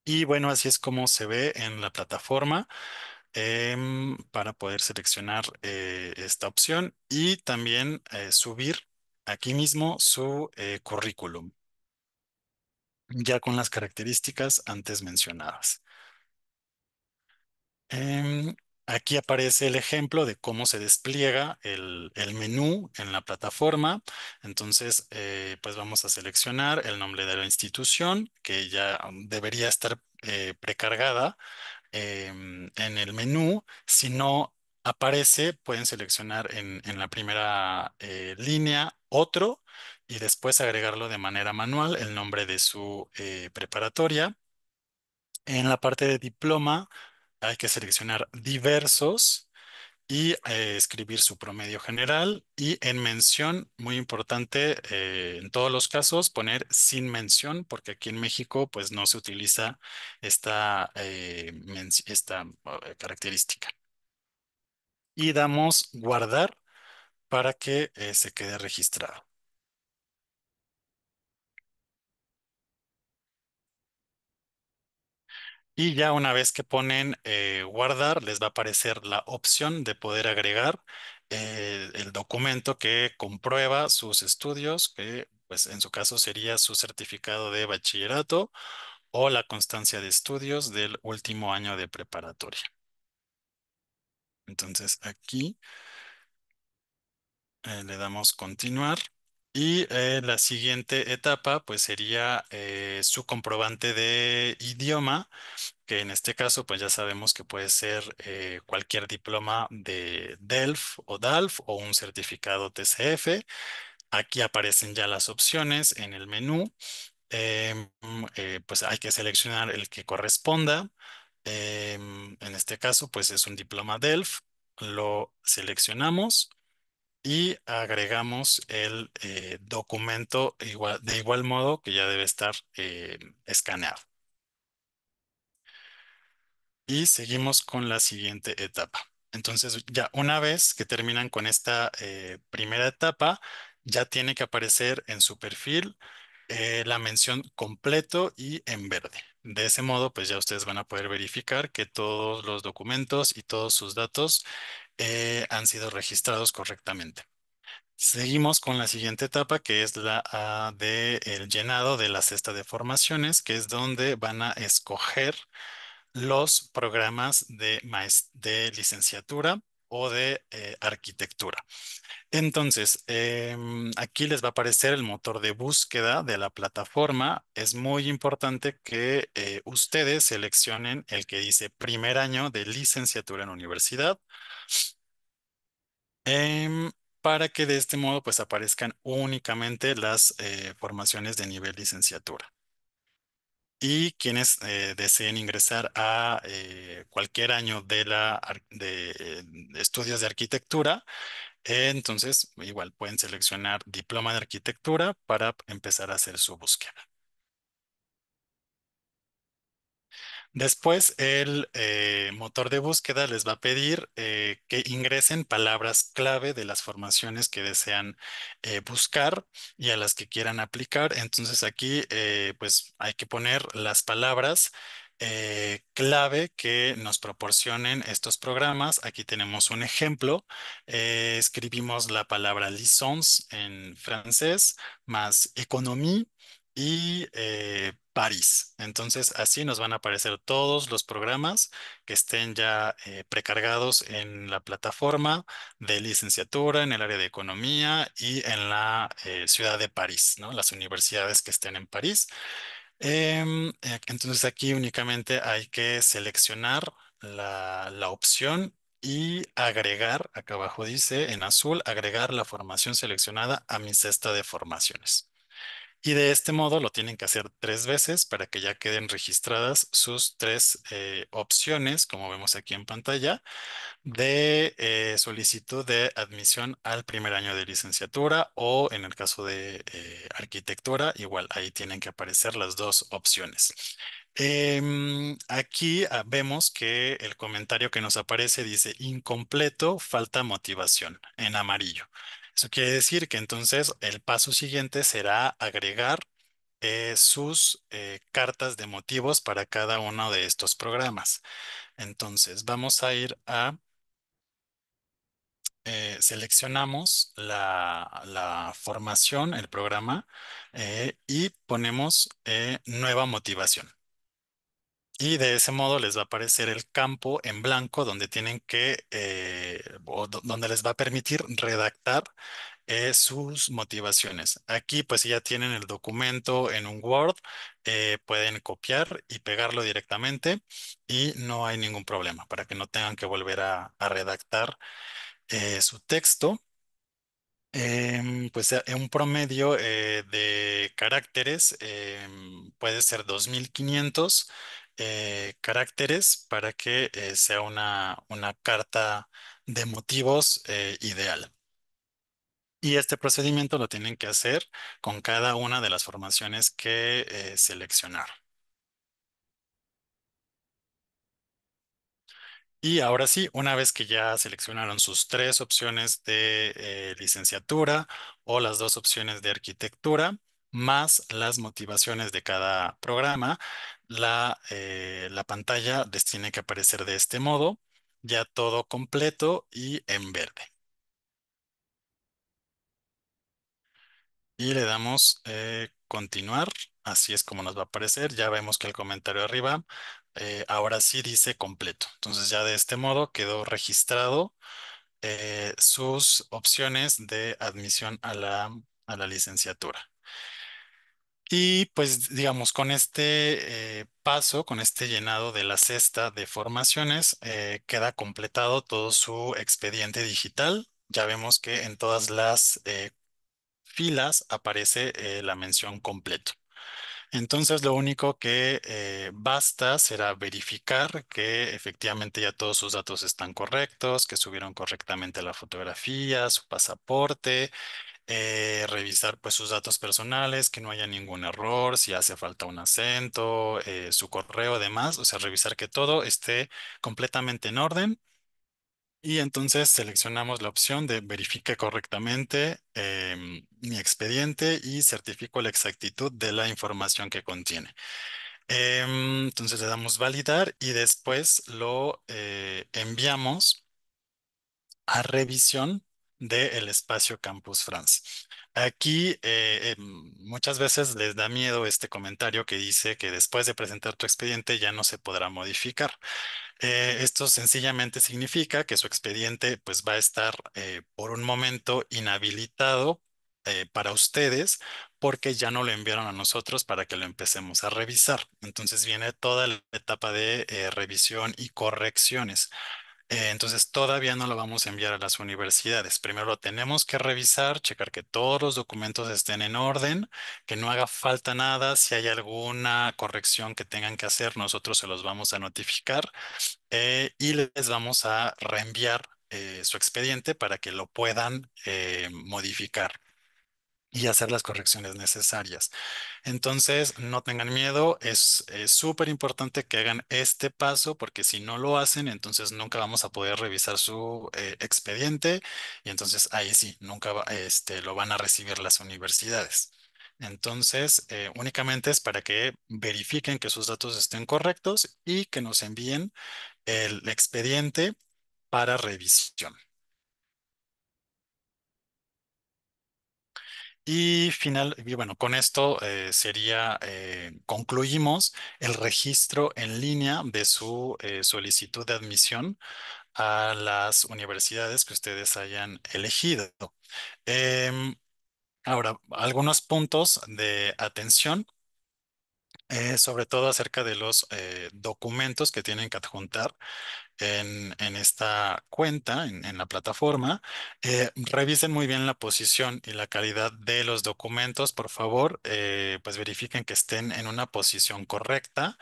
Speaker 2: Y bueno, así es como se ve en la plataforma para poder seleccionar esta opción y también subir aquí mismo su currículum, ya con las características antes mencionadas. Em, Aquí aparece el ejemplo de cómo se despliega el menú en la plataforma. Entonces, pues vamos a seleccionar el nombre de la institución, que ya debería estar precargada en el menú. Si no aparece, pueden seleccionar en la primera línea otro y después agregarlo de manera manual, el nombre de su preparatoria. En la parte de diploma hay que seleccionar diversos y escribir su promedio general, y en mención, muy importante, en todos los casos poner sin mención, porque aquí en México pues no se utiliza esta característica. Y damos guardar para que se quede registrado. Y ya una vez que ponen guardar, les va a aparecer la opción de poder agregar el documento que comprueba sus estudios, que pues en su caso sería su certificado de bachillerato o la constancia de estudios del último año de preparatoria. Entonces aquí le damos continuar. Y la siguiente etapa pues sería su comprobante de idioma, que en este caso pues ya sabemos que puede ser cualquier diploma de DELF o DALF o un certificado TCF. Aquí aparecen ya las opciones en el menú. Pues hay que seleccionar el que corresponda. En este caso pues es un diploma DELF. Lo seleccionamos y agregamos el documento de igual modo que ya debe estar escaneado. Y seguimos con la siguiente etapa. Entonces, ya una vez que terminan con esta primera etapa, ya tiene que aparecer en su perfil la mención completo y en verde. De ese modo, pues ya ustedes van a poder verificar que todos los documentos y todos sus datos han sido registrados correctamente. Seguimos con la siguiente etapa, que es la de el llenado de la cesta de formaciones, que es donde van a escoger los programas de licenciatura o de arquitectura. Entonces, aquí les va a aparecer el motor de búsqueda de la plataforma. Es muy importante que ustedes seleccionen el que dice primer año de licenciatura en universidad, em, para que de este modo pues aparezcan únicamente las formaciones de nivel licenciatura. Y quienes deseen ingresar a cualquier año de estudios de arquitectura, entonces igual pueden seleccionar diploma de arquitectura para empezar a hacer su búsqueda. Después, el motor de búsqueda les va a pedir que ingresen palabras clave de las formaciones que desean buscar y a las que quieran aplicar. Entonces aquí, pues hay que poner las palabras clave que nos proporcionen estos programas. Aquí tenemos un ejemplo. Escribimos la palabra licence en francés más économie y París. Entonces, así nos van a aparecer todos los programas que estén ya precargados en la plataforma de licenciatura, en el área de economía y en la ciudad de París, ¿no? Las universidades que estén en París. Entonces, aquí únicamente hay que seleccionar la opción y agregar, acá abajo dice en azul, agregar la formación seleccionada a mi cesta de formaciones. Y de este modo lo tienen que hacer 3 veces para que ya queden registradas sus tres opciones, como vemos aquí en pantalla, de solicitud de admisión al primer año de licenciatura, o en el caso de arquitectura, igual ahí tienen que aparecer las dos opciones. Aquí vemos que el comentario que nos aparece dice incompleto, falta motivación en amarillo. Eso quiere decir que entonces el paso siguiente será agregar sus cartas de motivos para cada uno de estos programas. Entonces vamos a ir a seleccionamos la formación, el programa, y ponemos nueva motivación. Y de ese modo les va a aparecer el campo en blanco donde tienen que, donde les va a permitir redactar sus motivaciones. Aquí, pues, si ya tienen el documento en un Word, pueden copiar y pegarlo directamente y no hay ningún problema para que no tengan que volver a redactar su texto. Pues un promedio de caracteres puede ser 2500 caracteres para que sea una carta de motivos ideal. Y este procedimiento lo tienen que hacer con cada una de las formaciones que seleccionaron. Y ahora sí, una vez que ya seleccionaron sus tres opciones de licenciatura o las dos opciones de arquitectura, más las motivaciones de cada programa, la pantalla les tiene que aparecer de este modo, ya todo completo y en verde. Y le damos continuar. Así es como nos va a aparecer. Ya vemos que el comentario arriba ahora sí dice completo. Entonces ya de este modo quedó registrado sus opciones de admisión a la licenciatura. Y pues digamos, con este paso, con este llenado de la cesta de formaciones, queda completado todo su expediente digital. Ya vemos que en todas las filas aparece la mención completo. Entonces, lo único que basta será verificar que efectivamente ya todos sus datos están correctos, que subieron correctamente la fotografía, su pasaporte, revisar pues sus datos personales, que no haya ningún error, si hace falta un acento, su correo, demás, o sea, revisar que todo esté completamente en orden. Y entonces seleccionamos la opción de verifique correctamente mi expediente y certifico la exactitud de la información que contiene. Entonces le damos validar y después lo enviamos a revisión del espacio Campus France. Aquí muchas veces les da miedo este comentario que dice que después de presentar tu expediente ya no se podrá modificar. Esto sencillamente significa que su expediente pues va a estar por un momento inhabilitado para ustedes porque ya no lo enviaron a nosotros para que lo empecemos a revisar. Entonces viene toda la etapa de revisión y correcciones. Entonces todavía no lo vamos a enviar a las universidades. Primero lo tenemos que revisar, checar que todos los documentos estén en orden, que no haga falta nada. Si hay alguna corrección que tengan que hacer, nosotros se los vamos a notificar y les vamos a reenviar su expediente para que lo puedan modificar y hacer las correcciones necesarias. Entonces, no tengan miedo, es súper importante que hagan este paso porque si no lo hacen, entonces nunca vamos a poder revisar su expediente y entonces ahí sí, nunca lo van a recibir las universidades. Entonces, únicamente es para que verifiquen que sus datos estén correctos y que nos envíen el expediente para revisión. Y bueno, con esto concluimos el registro en línea de su solicitud de admisión a las universidades que ustedes hayan elegido. Em, Ahora, algunos puntos de atención, sobre todo acerca de los documentos que tienen que adjuntar en esta cuenta, en la plataforma. Revisen muy bien la posición y la calidad de los documentos, por favor. Pues verifiquen que estén en una posición correcta,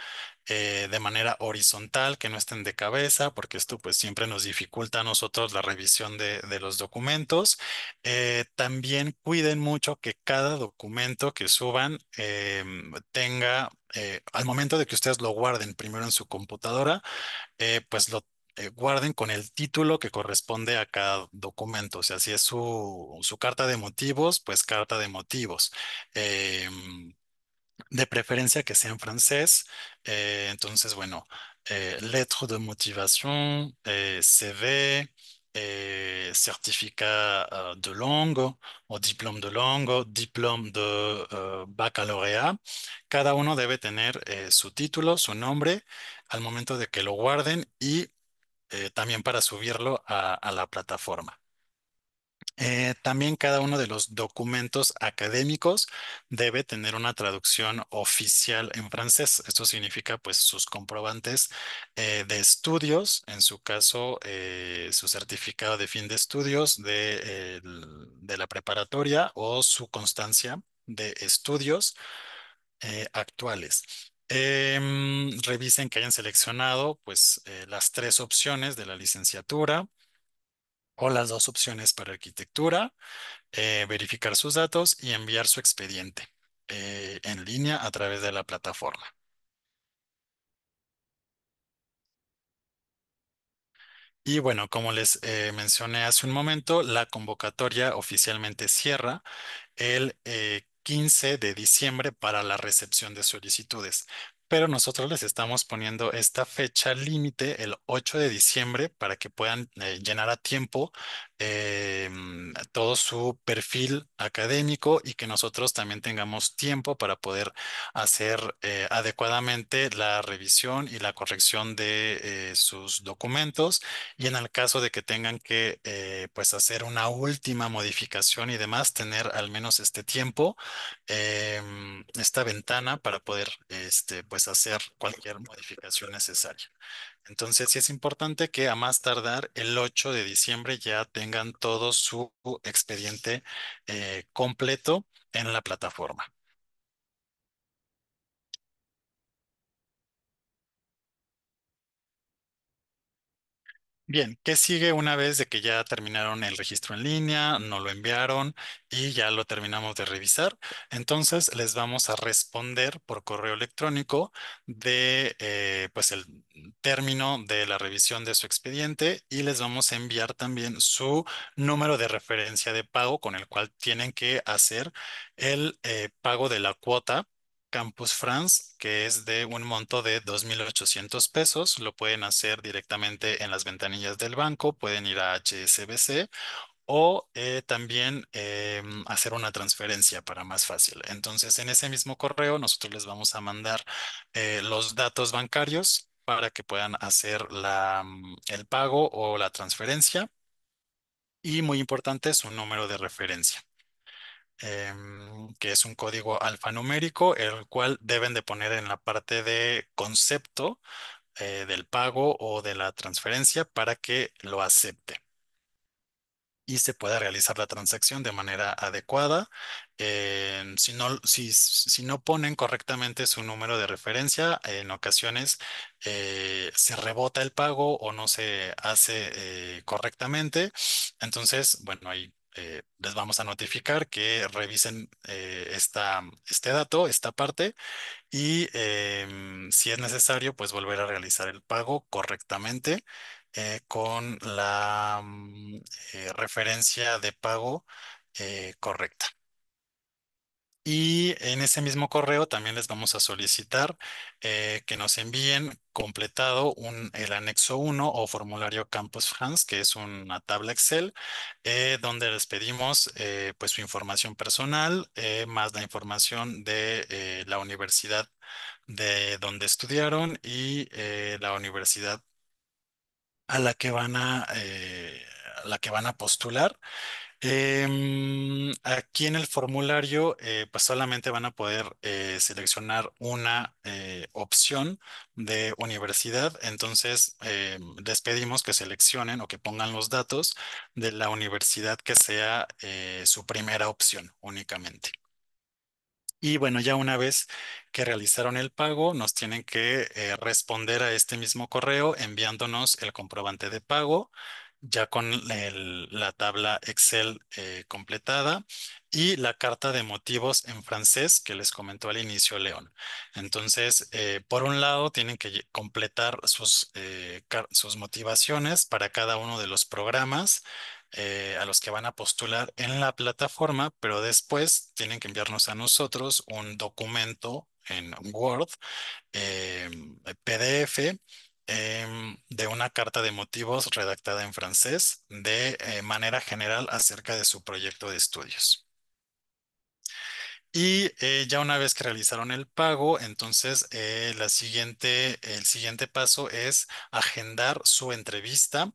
Speaker 2: de manera horizontal, que no estén de cabeza, porque esto pues siempre nos dificulta a nosotros la revisión de los documentos. También cuiden mucho que cada documento que suban tenga, al momento de que ustedes lo guarden primero en su computadora, pues lo guarden con el título que corresponde a cada documento. O sea, si es su carta de motivos, pues carta de motivos. De preferencia que sea en francés. Entonces, bueno, lettre de motivation, CV, certificat de langue o diplôme de langue, diplôme de baccalauréat. Cada uno debe tener su título, su nombre al momento de que lo guarden y también para subirlo a la plataforma. También cada uno de los documentos académicos debe tener una traducción oficial en francés. Esto significa pues sus comprobantes de estudios, en su caso su certificado de fin de estudios de la preparatoria o su constancia de estudios actuales. Revisen que hayan seleccionado pues las tres opciones de la licenciatura o las dos opciones para arquitectura, verificar sus datos y enviar su expediente en línea a través de la plataforma. Y bueno, como les mencioné hace un momento, la convocatoria oficialmente cierra el 15 de diciembre para la recepción de solicitudes. Pero nosotros les estamos poniendo esta fecha límite, el 8 de diciembre, para que puedan llenar a tiempo todo su perfil académico y que nosotros también tengamos tiempo para poder hacer adecuadamente la revisión y la corrección de sus documentos. Y en el caso de que tengan que pues hacer una última modificación y demás, tener al menos este tiempo, esta ventana para poder pues hacer cualquier modificación necesaria. Entonces, sí es importante que a más tardar el 8 de diciembre ya tengan todo su expediente completo en la plataforma. Bien, ¿qué sigue una vez de que ya terminaron el registro en línea, no lo enviaron y ya lo terminamos de revisar? Entonces les vamos a responder por correo electrónico de pues el término de la revisión de su expediente y les vamos a enviar también su número de referencia de pago con el cual tienen que hacer el pago de la cuota Campus France, que es de un monto de 2.800 pesos. Lo pueden hacer directamente en las ventanillas del banco, pueden ir a HSBC o también hacer una transferencia para más fácil. Entonces, en ese mismo correo, nosotros les vamos a mandar los datos bancarios para que puedan hacer el pago o la transferencia. Y muy importante, su número de referencia que es un código alfanumérico, el cual deben de poner en la parte de concepto del pago o de la transferencia para que lo acepte y se pueda realizar la transacción de manera adecuada. Si no ponen correctamente su número de referencia, en ocasiones se rebota el pago o no se hace correctamente. Entonces, bueno, ahí les vamos a notificar que revisen este dato, esta parte y si es necesario, pues volver a realizar el pago correctamente con la referencia de pago correcta. Y en ese mismo correo también les vamos a solicitar que nos envíen completado el anexo 1 o formulario Campus France, que es una tabla Excel, donde les pedimos pues su información personal, más la información de la universidad de donde estudiaron y la universidad a la que van a postular. Aquí en el formulario, pues solamente van a poder seleccionar una opción de universidad. Entonces, les pedimos que seleccionen o que pongan los datos de la universidad que sea su primera opción únicamente. Y bueno, ya una vez que realizaron el pago, nos tienen que responder a este mismo correo enviándonos el comprobante de pago, ya con la tabla Excel completada y la carta de motivos en francés que les comentó al inicio León. Entonces, por un lado, tienen que completar sus motivaciones para cada uno de los programas a los que van a postular en la plataforma, pero después tienen que enviarnos a nosotros un documento en Word, PDF, de una carta de motivos redactada en francés de manera general acerca de su proyecto de estudios. Y ya una vez que realizaron el pago, entonces el siguiente paso es agendar su entrevista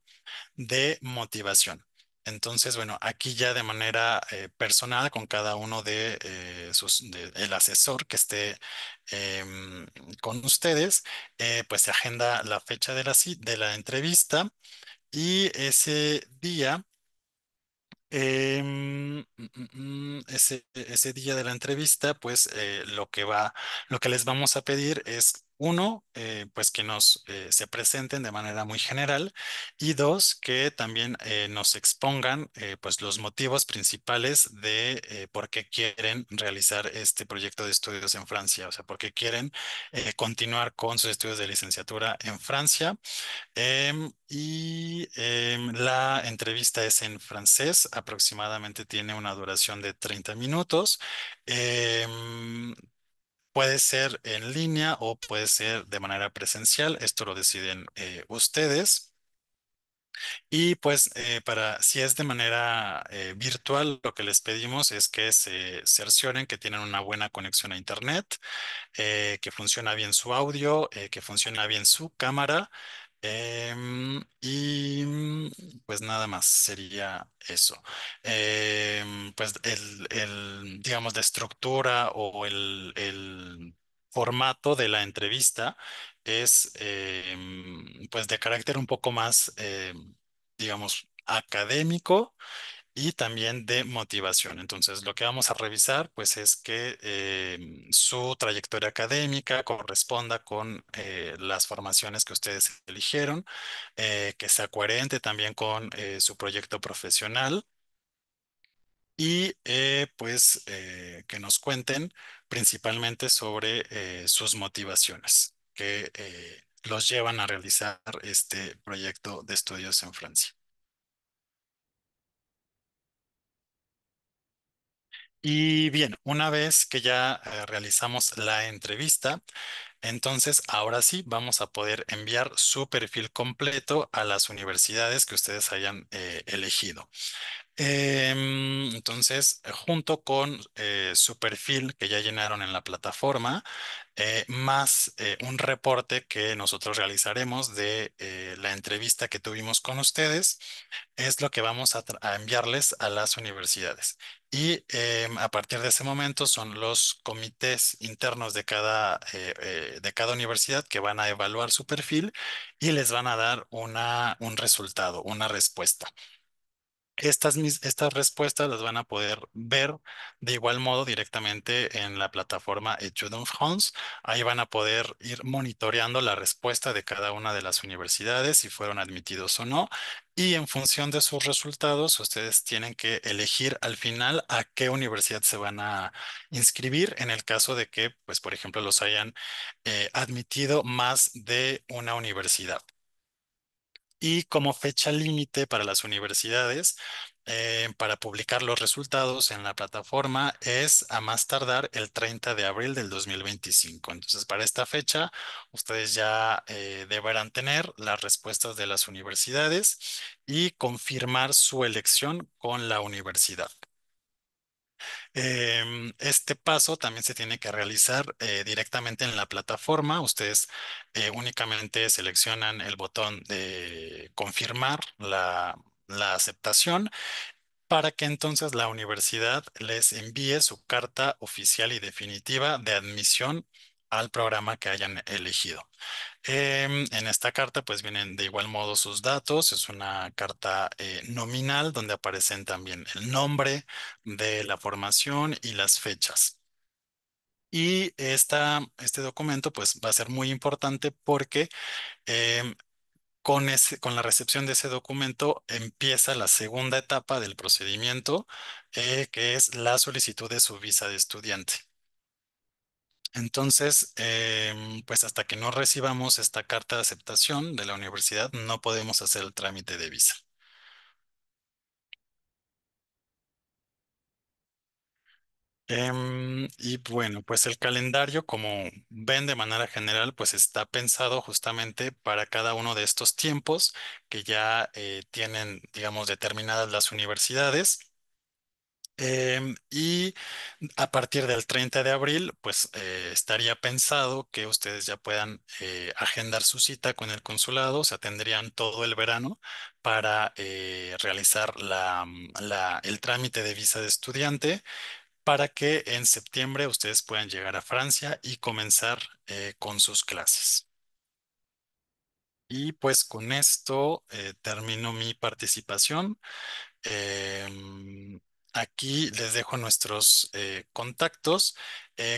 Speaker 2: de motivación. Entonces, bueno, aquí ya de manera personal con cada uno de el asesor que esté em, con ustedes, pues se agenda la fecha de de la entrevista y ese día ese día de la entrevista, pues lo que les vamos a pedir es uno, pues que se presenten de manera muy general y dos, que también nos expongan pues los motivos principales de por qué quieren realizar este proyecto de estudios en Francia, o sea, por qué quieren continuar con sus estudios de licenciatura en Francia. La entrevista es en francés, aproximadamente tiene una duración de 30 minutos. Em, Puede ser en línea o puede ser de manera presencial, esto lo deciden ustedes. Y pues si es de manera virtual, lo que les pedimos es que se cercioren que tienen una buena conexión a Internet, que funciona bien su audio, que funciona bien su cámara. Pues nada más sería eso. Pues digamos, la estructura o el formato de la entrevista es pues de carácter un poco más, digamos, académico y también de motivación. Entonces, lo que vamos a revisar, pues, es que su trayectoria académica corresponda con las formaciones que ustedes eligieron, que sea coherente también con su proyecto profesional y, pues, que nos cuenten principalmente sobre sus motivaciones que los llevan a realizar este proyecto de estudios en Francia. Y bien, una vez que ya realizamos la entrevista, entonces ahora sí vamos a poder enviar su perfil completo a las universidades que ustedes hayan elegido. Entonces, junto con su perfil que ya llenaron en la plataforma, más un reporte que nosotros realizaremos de la entrevista que tuvimos con ustedes, es lo que vamos a enviarles a las universidades. Y a partir de ese momento son los comités internos de cada universidad que van a evaluar su perfil y les van a dar un resultado, una respuesta. Estas respuestas las van a poder ver de igual modo directamente en la plataforma Etudes en France. Ahí van a poder ir monitoreando la respuesta de cada una de las universidades, si fueron admitidos o no. Y en función de sus resultados, ustedes tienen que elegir al final a qué universidad se van a inscribir en el caso de que, pues, por ejemplo, los hayan admitido más de una universidad. Y como fecha límite para las universidades, para publicar los resultados en la plataforma es a más tardar el 30 de abril del 2025. Entonces, para esta fecha, ustedes ya deberán tener las respuestas de las universidades y confirmar su elección con la universidad. Este paso también se tiene que realizar directamente en la plataforma. Ustedes únicamente seleccionan el botón de confirmar la aceptación para que entonces la universidad les envíe su carta oficial y definitiva de admisión al programa que hayan elegido. En esta carta pues vienen de igual modo sus datos, es una carta nominal donde aparecen también el nombre de la formación y las fechas. Y este documento pues va a ser muy importante porque em, con la recepción de ese documento empieza la segunda etapa del procedimiento, que es la solicitud de su visa de estudiante. Entonces, pues hasta que no recibamos esta carta de aceptación de la universidad, no podemos hacer el trámite de visa. Y bueno, pues el calendario, como ven de manera general, pues está pensado justamente para cada uno de estos tiempos que ya tienen, digamos, determinadas las universidades. Y a partir del 30 de abril, pues estaría pensado que ustedes ya puedan agendar su cita con el consulado, o sea, tendrían todo el verano para realizar el trámite de visa de estudiante para que en septiembre ustedes puedan llegar a Francia y comenzar con sus clases. Y pues con esto termino mi participación. Em, Aquí les dejo nuestros contactos.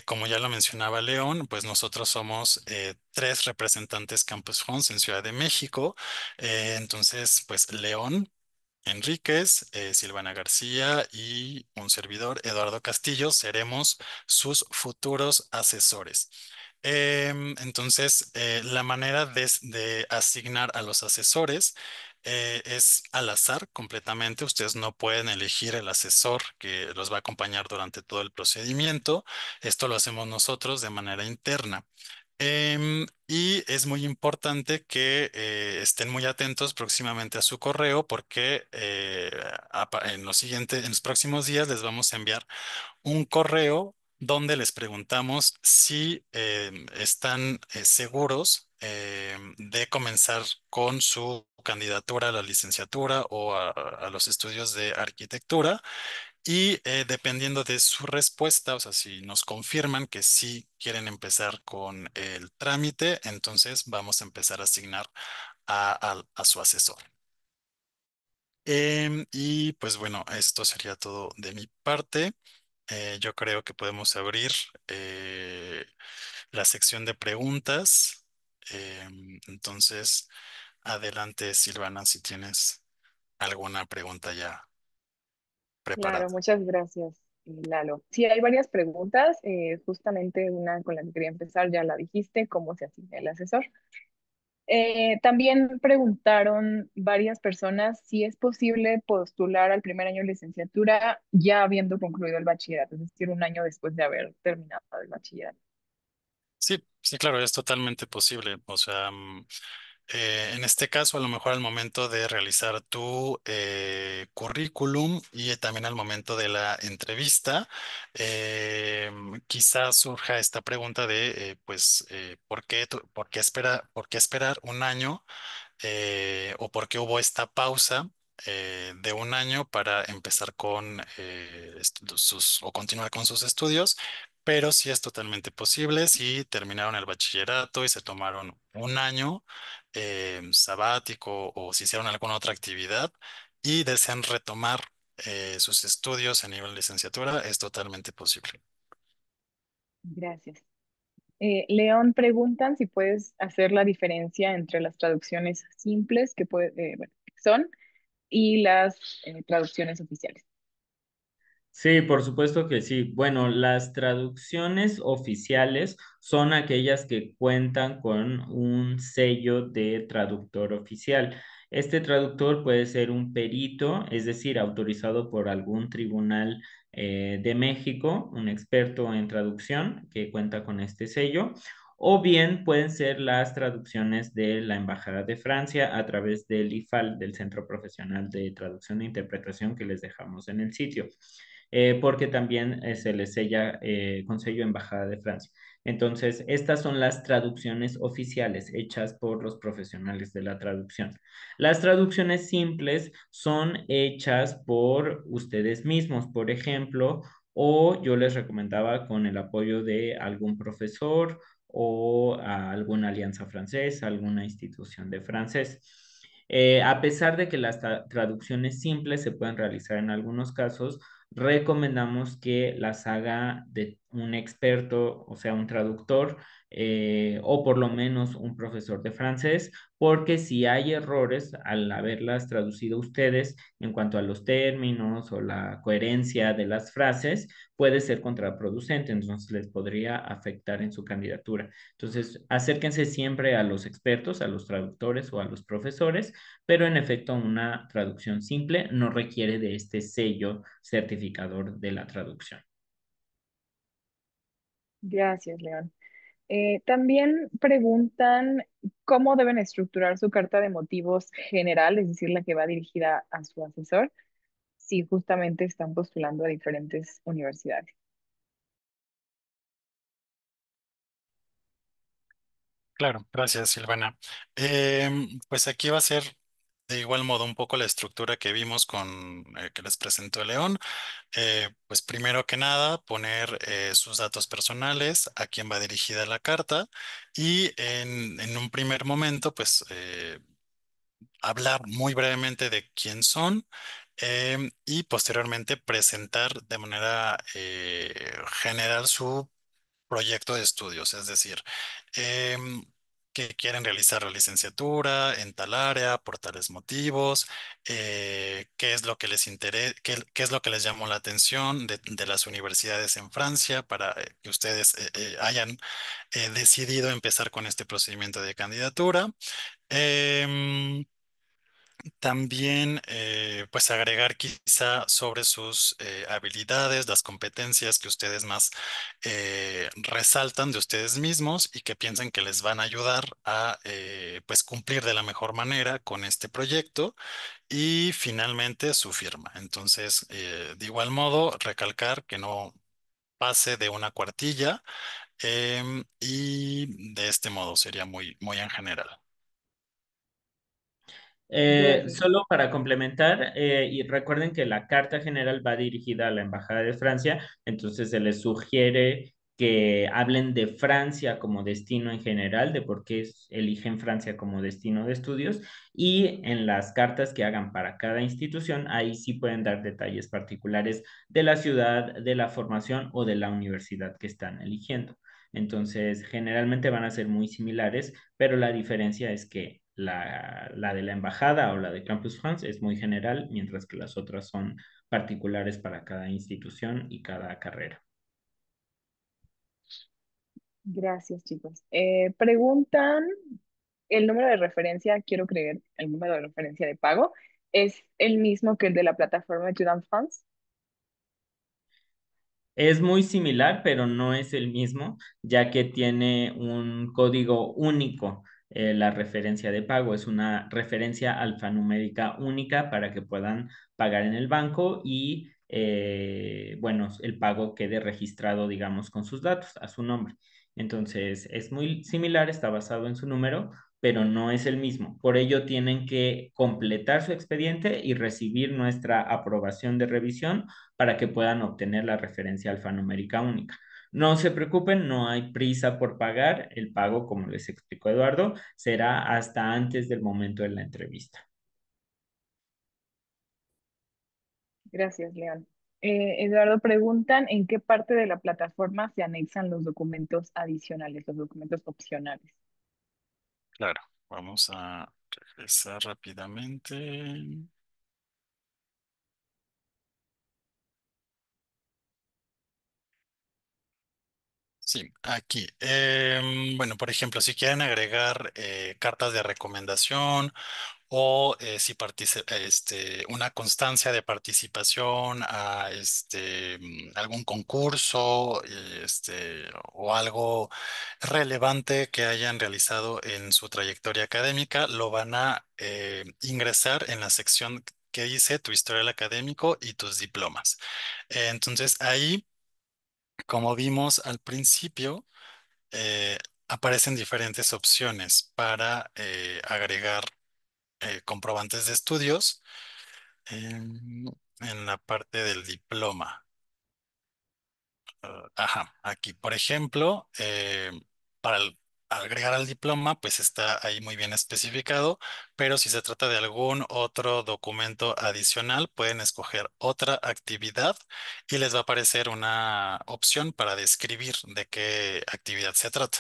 Speaker 2: Como ya lo mencionaba León, pues nosotros somos tres representantes Campus France en Ciudad de México. Entonces, pues León Enríquez, Silvana García y un servidor, Eduardo Castillo, seremos sus futuros asesores. Entonces, la manera de asignar a los asesores es al azar completamente. Ustedes no pueden elegir el asesor que los va a acompañar durante todo el procedimiento. Esto lo hacemos nosotros de manera interna. Y es muy importante que estén muy atentos próximamente a su correo porque en los próximos días les vamos a enviar un correo donde les preguntamos si están seguros de comenzar con su candidatura a la licenciatura o a los estudios de arquitectura. Y dependiendo de su respuesta, o sea, si nos confirman que sí quieren empezar con el trámite, entonces vamos a empezar a asignar a su asesor. Y pues bueno, esto sería todo de mi parte. Yo creo que podemos abrir eh, la sección de preguntas. Entonces, adelante, Silvana, si tienes alguna pregunta ya
Speaker 3: Claro,
Speaker 2: preparada.
Speaker 3: muchas gracias, Lalo. Sí, hay varias preguntas. Justamente una con la que quería empezar, ya la dijiste, ¿cómo se asigna el asesor? También preguntaron varias personas si es posible postular al primer año de licenciatura ya habiendo concluido el bachillerato, es decir, un año después de haber terminado el bachillerato.
Speaker 2: Sí, sí, claro, es totalmente posible. O sea, en este caso, a lo mejor al momento de realizar tu currículum y también al momento de la entrevista, quizás surja esta pregunta de, pues, por qué esperar un año o por qué hubo esta pausa de un año para empezar con o continuar con sus estudios, pero sí es totalmente posible si terminaron el bachillerato y se tomaron un año sabático o si hicieron alguna otra actividad y desean retomar sus estudios a nivel licenciatura, es totalmente posible.
Speaker 3: Gracias. León, preguntan si puedes hacer la diferencia entre las traducciones simples bueno, que son y las traducciones oficiales.
Speaker 1: Sí, por supuesto que sí. Bueno, las traducciones oficiales son aquellas que cuentan con un sello de traductor oficial. Este traductor puede ser un perito, es decir, autorizado por algún tribunal de México, un experto en traducción que cuenta con este sello, o bien pueden ser las traducciones de la Embajada de Francia a través del IFAL, del Centro Profesional de Traducción e Interpretación que les dejamos en el sitio, porque también se les sella con sello Embajada de Francia. Entonces, estas son las traducciones oficiales hechas por los profesionales de la traducción. Las traducciones simples son hechas por ustedes mismos, por ejemplo, o yo les recomendaba con el apoyo de algún profesor o a alguna alianza francesa, alguna institución de francés. A pesar de que las traducciones simples se pueden realizar en algunos casos, recomendamos que las haga de un experto, o sea, un traductor, o por lo menos un profesor de francés, porque si hay errores al haberlas traducido ustedes en cuanto a los términos o la coherencia de las frases, puede ser contraproducente, entonces les podría afectar en su candidatura. Entonces, acérquense siempre a los expertos, a los traductores o a los profesores, pero en efecto una traducción simple no requiere de este sello certificador de la traducción.
Speaker 3: Gracias, León. También preguntan cómo deben estructurar su carta de motivos general, es decir, la que va dirigida a su asesor, si justamente están postulando a diferentes universidades.
Speaker 2: Claro, gracias, Silvana. Pues aquí va a ser de igual modo un poco la estructura que vimos con que les presentó León. Pues primero que nada, poner sus datos personales, a quién va dirigida la carta y en un primer momento, pues hablar muy brevemente de quién son y posteriormente presentar de manera general su proyecto de estudios, es decir, em, que quieren realizar la licenciatura en tal área por tales motivos, qué es lo que les interesa, qué es lo que les llamó la atención de las universidades en Francia para que ustedes hayan decidido empezar con este procedimiento de candidatura. Em, También, pues agregar quizá sobre sus habilidades, las competencias que ustedes más resaltan de ustedes mismos y que piensan que les van a ayudar a, pues cumplir de la mejor manera con este proyecto y finalmente su firma. Entonces, de igual modo, recalcar que no pase de una cuartilla y de este modo sería muy en general.
Speaker 3: Gracias.
Speaker 1: Solo para complementar, y recuerden que la carta general va dirigida a la Embajada de Francia, entonces se les sugiere que hablen de Francia como destino en general, de por qué eligen Francia como destino de estudios, y en las cartas que hagan para cada institución, ahí sí pueden dar detalles particulares de la ciudad, de la formación o de la universidad que están eligiendo. Entonces, generalmente van a ser muy similares, pero la diferencia es que la de la embajada o la de Campus France es muy general, mientras que las otras son particulares para cada institución y cada carrera.
Speaker 3: Gracias, chicos. Preguntan el número de referencia, quiero creer, el número de referencia de pago, ¿es el mismo que el de la plataforma Student France?
Speaker 1: Es muy similar, pero no es el mismo, ya que tiene un código único. La referencia de pago es una referencia alfanumérica única para que puedan pagar en el banco y, bueno, el pago quede registrado, digamos, con sus datos a su nombre. Entonces, es muy similar, está basado en su número, pero no es el mismo. Por ello, tienen que completar su expediente y recibir nuestra aprobación de revisión para que puedan obtener la referencia alfanumérica única. No se preocupen, no hay prisa por pagar. El pago, como les explicó Eduardo, será hasta antes del momento de la entrevista.
Speaker 3: Gracias, León. Eduardo, preguntan en qué parte de la plataforma se anexan los documentos adicionales, los documentos opcionales.
Speaker 2: Claro, vamos a regresar rápidamente. Sí, aquí. Bueno, por ejemplo, si quieren agregar cartas de recomendación o si una constancia de participación a algún concurso o algo relevante que hayan realizado en su trayectoria académica, lo van a ingresar en la sección que dice tu historial académico y tus diplomas. Entonces ahí, como vimos al principio, eh, aparecen diferentes opciones para agregar comprobantes de estudios en la parte del diploma. Ajá, aquí, por ejemplo, para agregar al diploma, pues está ahí muy bien especificado, pero si se trata de algún otro documento adicional, pueden escoger otra actividad y les va a aparecer una opción para describir de qué actividad se trata.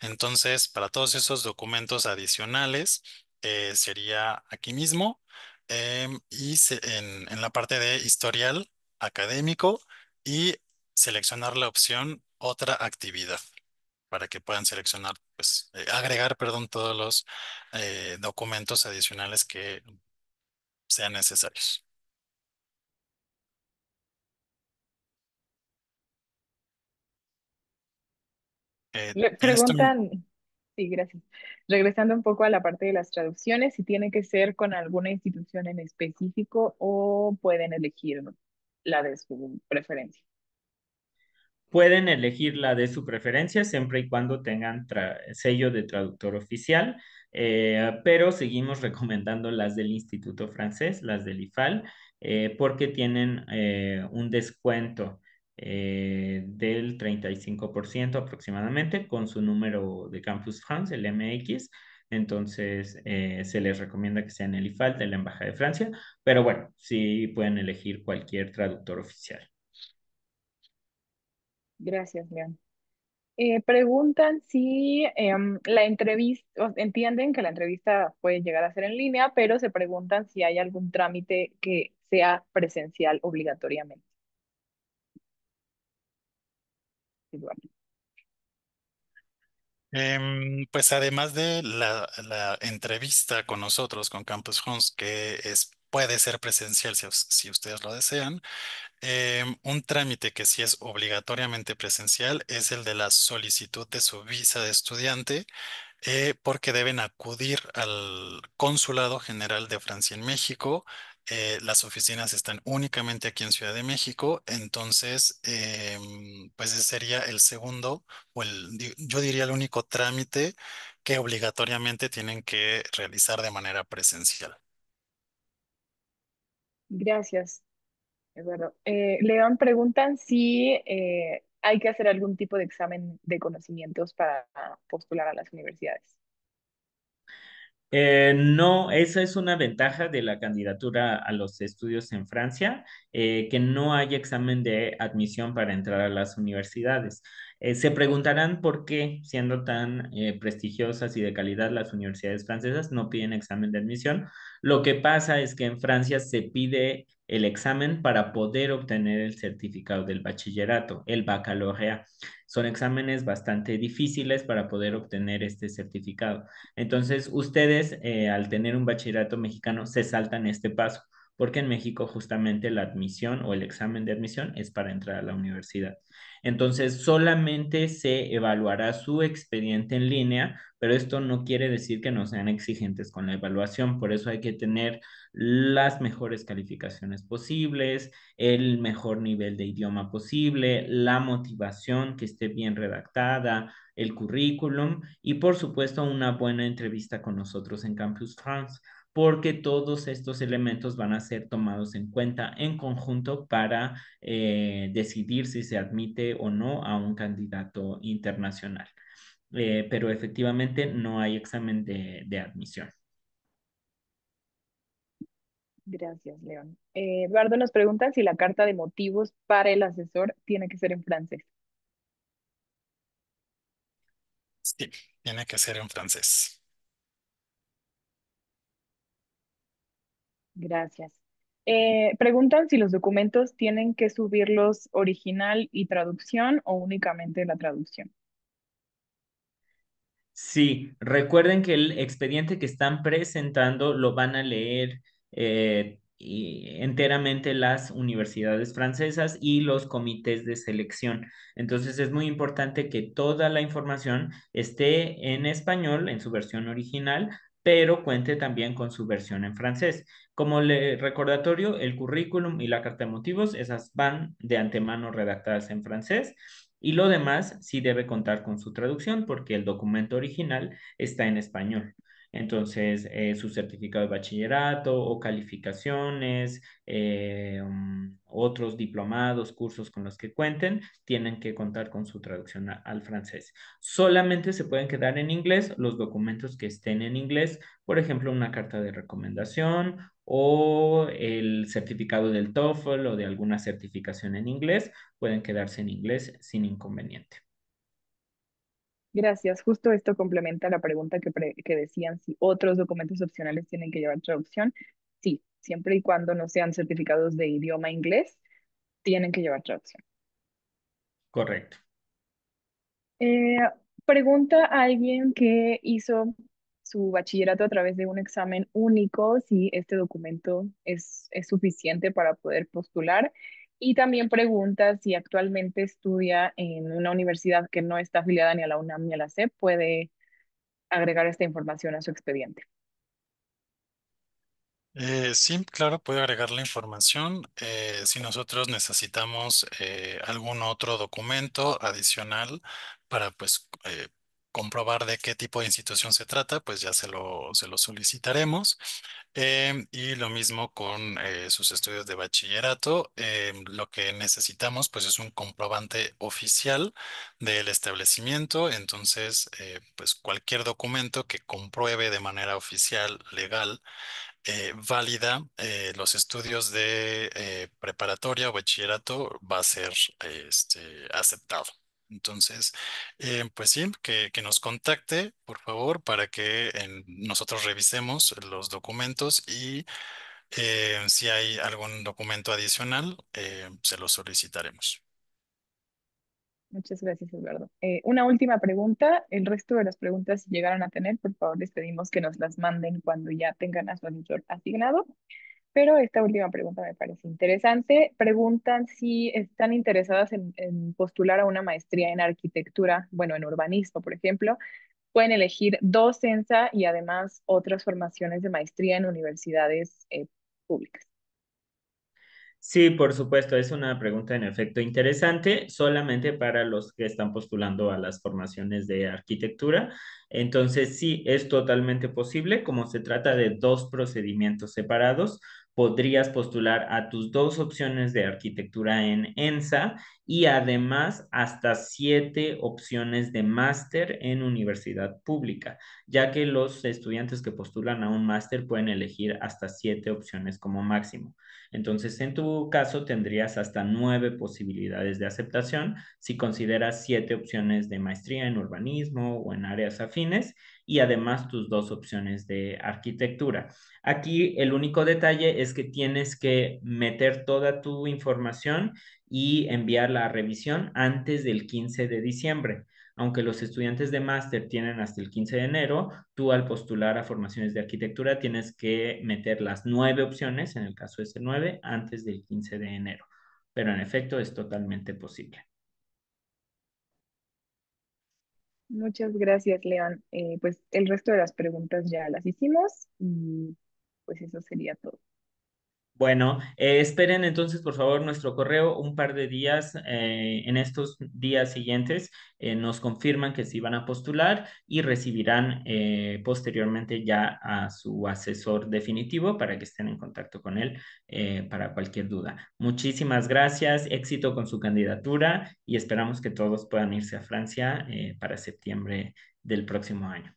Speaker 2: Entonces, para todos esos documentos adicionales, sería aquí mismo en la parte de historial académico y seleccionar la opción otra actividad para que puedan seleccionar, pues, agregar, perdón, todos los documentos adicionales que sean necesarios.
Speaker 3: Le
Speaker 2: En esto,
Speaker 3: preguntan, sí, gracias. Regresando un poco a la parte de las traducciones, si tiene que ser con alguna institución en específico o pueden elegir la de su preferencia.
Speaker 1: Pueden elegir la de su preferencia siempre y cuando tengan sello de traductor oficial, pero seguimos recomendando las del Instituto Francés, las del IFAL, porque tienen un descuento del 35% aproximadamente con su número de Campus France, el MX. Entonces, se les recomienda que sean el IFAL de la Embajada de Francia, pero bueno, sí pueden elegir cualquier traductor oficial.
Speaker 3: Gracias, León. Preguntan si la entrevista, entienden que la entrevista puede llegar a ser en línea, pero se preguntan si hay algún trámite que sea presencial obligatoriamente. Eduardo.
Speaker 2: pues además de la entrevista con nosotros, con Campus Homes, puede ser presencial si ustedes lo desean, un trámite que sí es obligatoriamente presencial es el de la solicitud de su visa de estudiante, porque deben acudir al Consulado General de Francia en México. Las oficinas están únicamente aquí en Ciudad de México, entonces, pues ese sería el segundo, yo diría el único trámite que obligatoriamente tienen que realizar de manera presencial.
Speaker 3: Gracias, Eduardo. León, preguntan si hay que hacer algún tipo de examen de conocimientos para postular a las universidades.
Speaker 1: No, esa es una ventaja de la candidatura a los estudios en Francia, que no hay examen de admisión para entrar a las universidades. Se preguntarán por qué, siendo tan prestigiosas y de calidad las universidades francesas, no piden examen de admisión. Lo que pasa es que en Francia se pide el examen para poder obtener el certificado del bachillerato, el baccalaureat. Son exámenes bastante difíciles para poder obtener este certificado. Entonces, ustedes, al tener un bachillerato mexicano, se saltan este paso, porque en México justamente la admisión o el examen de admisión es para entrar a la universidad. Entonces, solamente se evaluará su expediente en línea, pero esto no quiere decir que no sean exigentes con la evaluación. Por eso hay que tener las mejores calificaciones posibles, el mejor nivel de idioma posible, la motivación que esté bien redactada, el currículum y por supuesto una buena entrevista con nosotros en Campus France, porque todos estos elementos van a ser tomados en cuenta en conjunto para decidir si se admite o no a un candidato internacional. Pero efectivamente no hay examen de admisión.
Speaker 3: Gracias, León. Eduardo nos pregunta si la carta de motivos para el asesor tiene que ser en francés.
Speaker 2: Sí, tiene que ser en francés.
Speaker 3: Gracias. Preguntan si los documentos tienen que subirlos original y traducción o únicamente la traducción.
Speaker 1: Sí, recuerden que el expediente que están presentando lo van a leer enteramente las universidades francesas y los comités de selección. Entonces es muy importante que toda la información esté en español, en su versión original, pero cuente también con su versión en francés. Como recordatorio, el currículum y la carta de motivos, esas van de antemano redactadas en francés. Y lo demás sí debe contar con su traducción porque el documento original está en español. Entonces, su certificado de bachillerato o calificaciones, otros diplomados, cursos con los que cuenten, tienen que contar con su traducción al francés. Solamente se pueden quedar en inglés los documentos que estén en inglés, por ejemplo, una carta de recomendación o el certificado del TOEFL o de alguna certificación en inglés pueden quedarse en inglés sin inconveniente.
Speaker 3: Gracias. Justo esto complementa la pregunta que decían si otros documentos opcionales tienen que llevar traducción. Sí, siempre y cuando no sean certificados de idioma inglés, tienen que llevar traducción.
Speaker 1: Correcto.
Speaker 3: Eh, Pregunta a alguien que hizo su bachillerato a través de un examen único si este documento es suficiente para poder postular. Y también pregunta si actualmente estudia en una universidad que no está afiliada ni a la UNAM ni a la SEP, puede agregar esta información a su expediente.
Speaker 2: Sí, claro, puede agregar la información. Si nosotros necesitamos algún otro documento adicional para pues comprobar de qué tipo de institución se trata, pues ya se lo solicitaremos. Y lo mismo con sus estudios de bachillerato. Lo que necesitamos pues es un comprobante oficial del establecimiento. Entonces, pues cualquier documento que compruebe de manera oficial, legal, válida los estudios de preparatoria o bachillerato va a ser aceptado. Entonces, pues sí, que nos contacte, por favor, para que nosotros revisemos los documentos y si hay algún documento adicional, se lo solicitaremos.
Speaker 3: Muchas gracias, Eduardo. Una última pregunta. El resto de las preguntas, si llegaran a tener, por favor, les pedimos que nos las manden cuando ya tengan a su asesor asignado. Pero esta última pregunta me parece interesante. Preguntan si están interesadas en postular a una maestría en arquitectura, bueno, en urbanismo, por ejemplo. Pueden elegir dos CENSA y además otras formaciones de maestría en universidades públicas.
Speaker 1: Sí, por supuesto, es una pregunta en efecto interesante, solamente para los que están postulando a las formaciones de arquitectura. Entonces, sí, es totalmente posible, como se trata de dos procedimientos separados, podrías postular a tus dos opciones de arquitectura en ENSA y además hasta 7 opciones de máster en universidad pública, ya que los estudiantes que postulan a un máster pueden elegir hasta 7 opciones como máximo. Entonces, en tu caso, tendrías hasta 9 posibilidades de aceptación si consideras 7 opciones de maestría en urbanismo o en áreas afines y además tus 2 opciones de arquitectura. Aquí el único detalle es que tienes que meter toda tu información y enviarla a revisión antes del 15 de diciembre. Aunque los estudiantes de máster tienen hasta el 15 de enero, tú al postular a formaciones de arquitectura tienes que meter las 9 opciones, en el caso de ese 9, antes del 15 de enero. Pero en efecto es totalmente posible.
Speaker 3: Muchas gracias, León. Pues el resto de las preguntas ya las hicimos y pues eso sería todo.
Speaker 1: Bueno, esperen entonces por favor nuestro correo un par de días. En estos días siguientes nos confirman que sí van a postular y recibirán posteriormente ya a su asesor definitivo para que estén en contacto con él para cualquier duda. Muchísimas gracias, éxito con su candidatura y esperamos que todos puedan irse a Francia para septiembre del próximo año.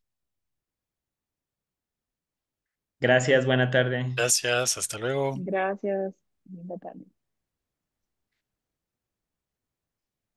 Speaker 1: Gracias, buena tarde.
Speaker 2: Gracias, hasta luego.
Speaker 3: Gracias. Linda tarde.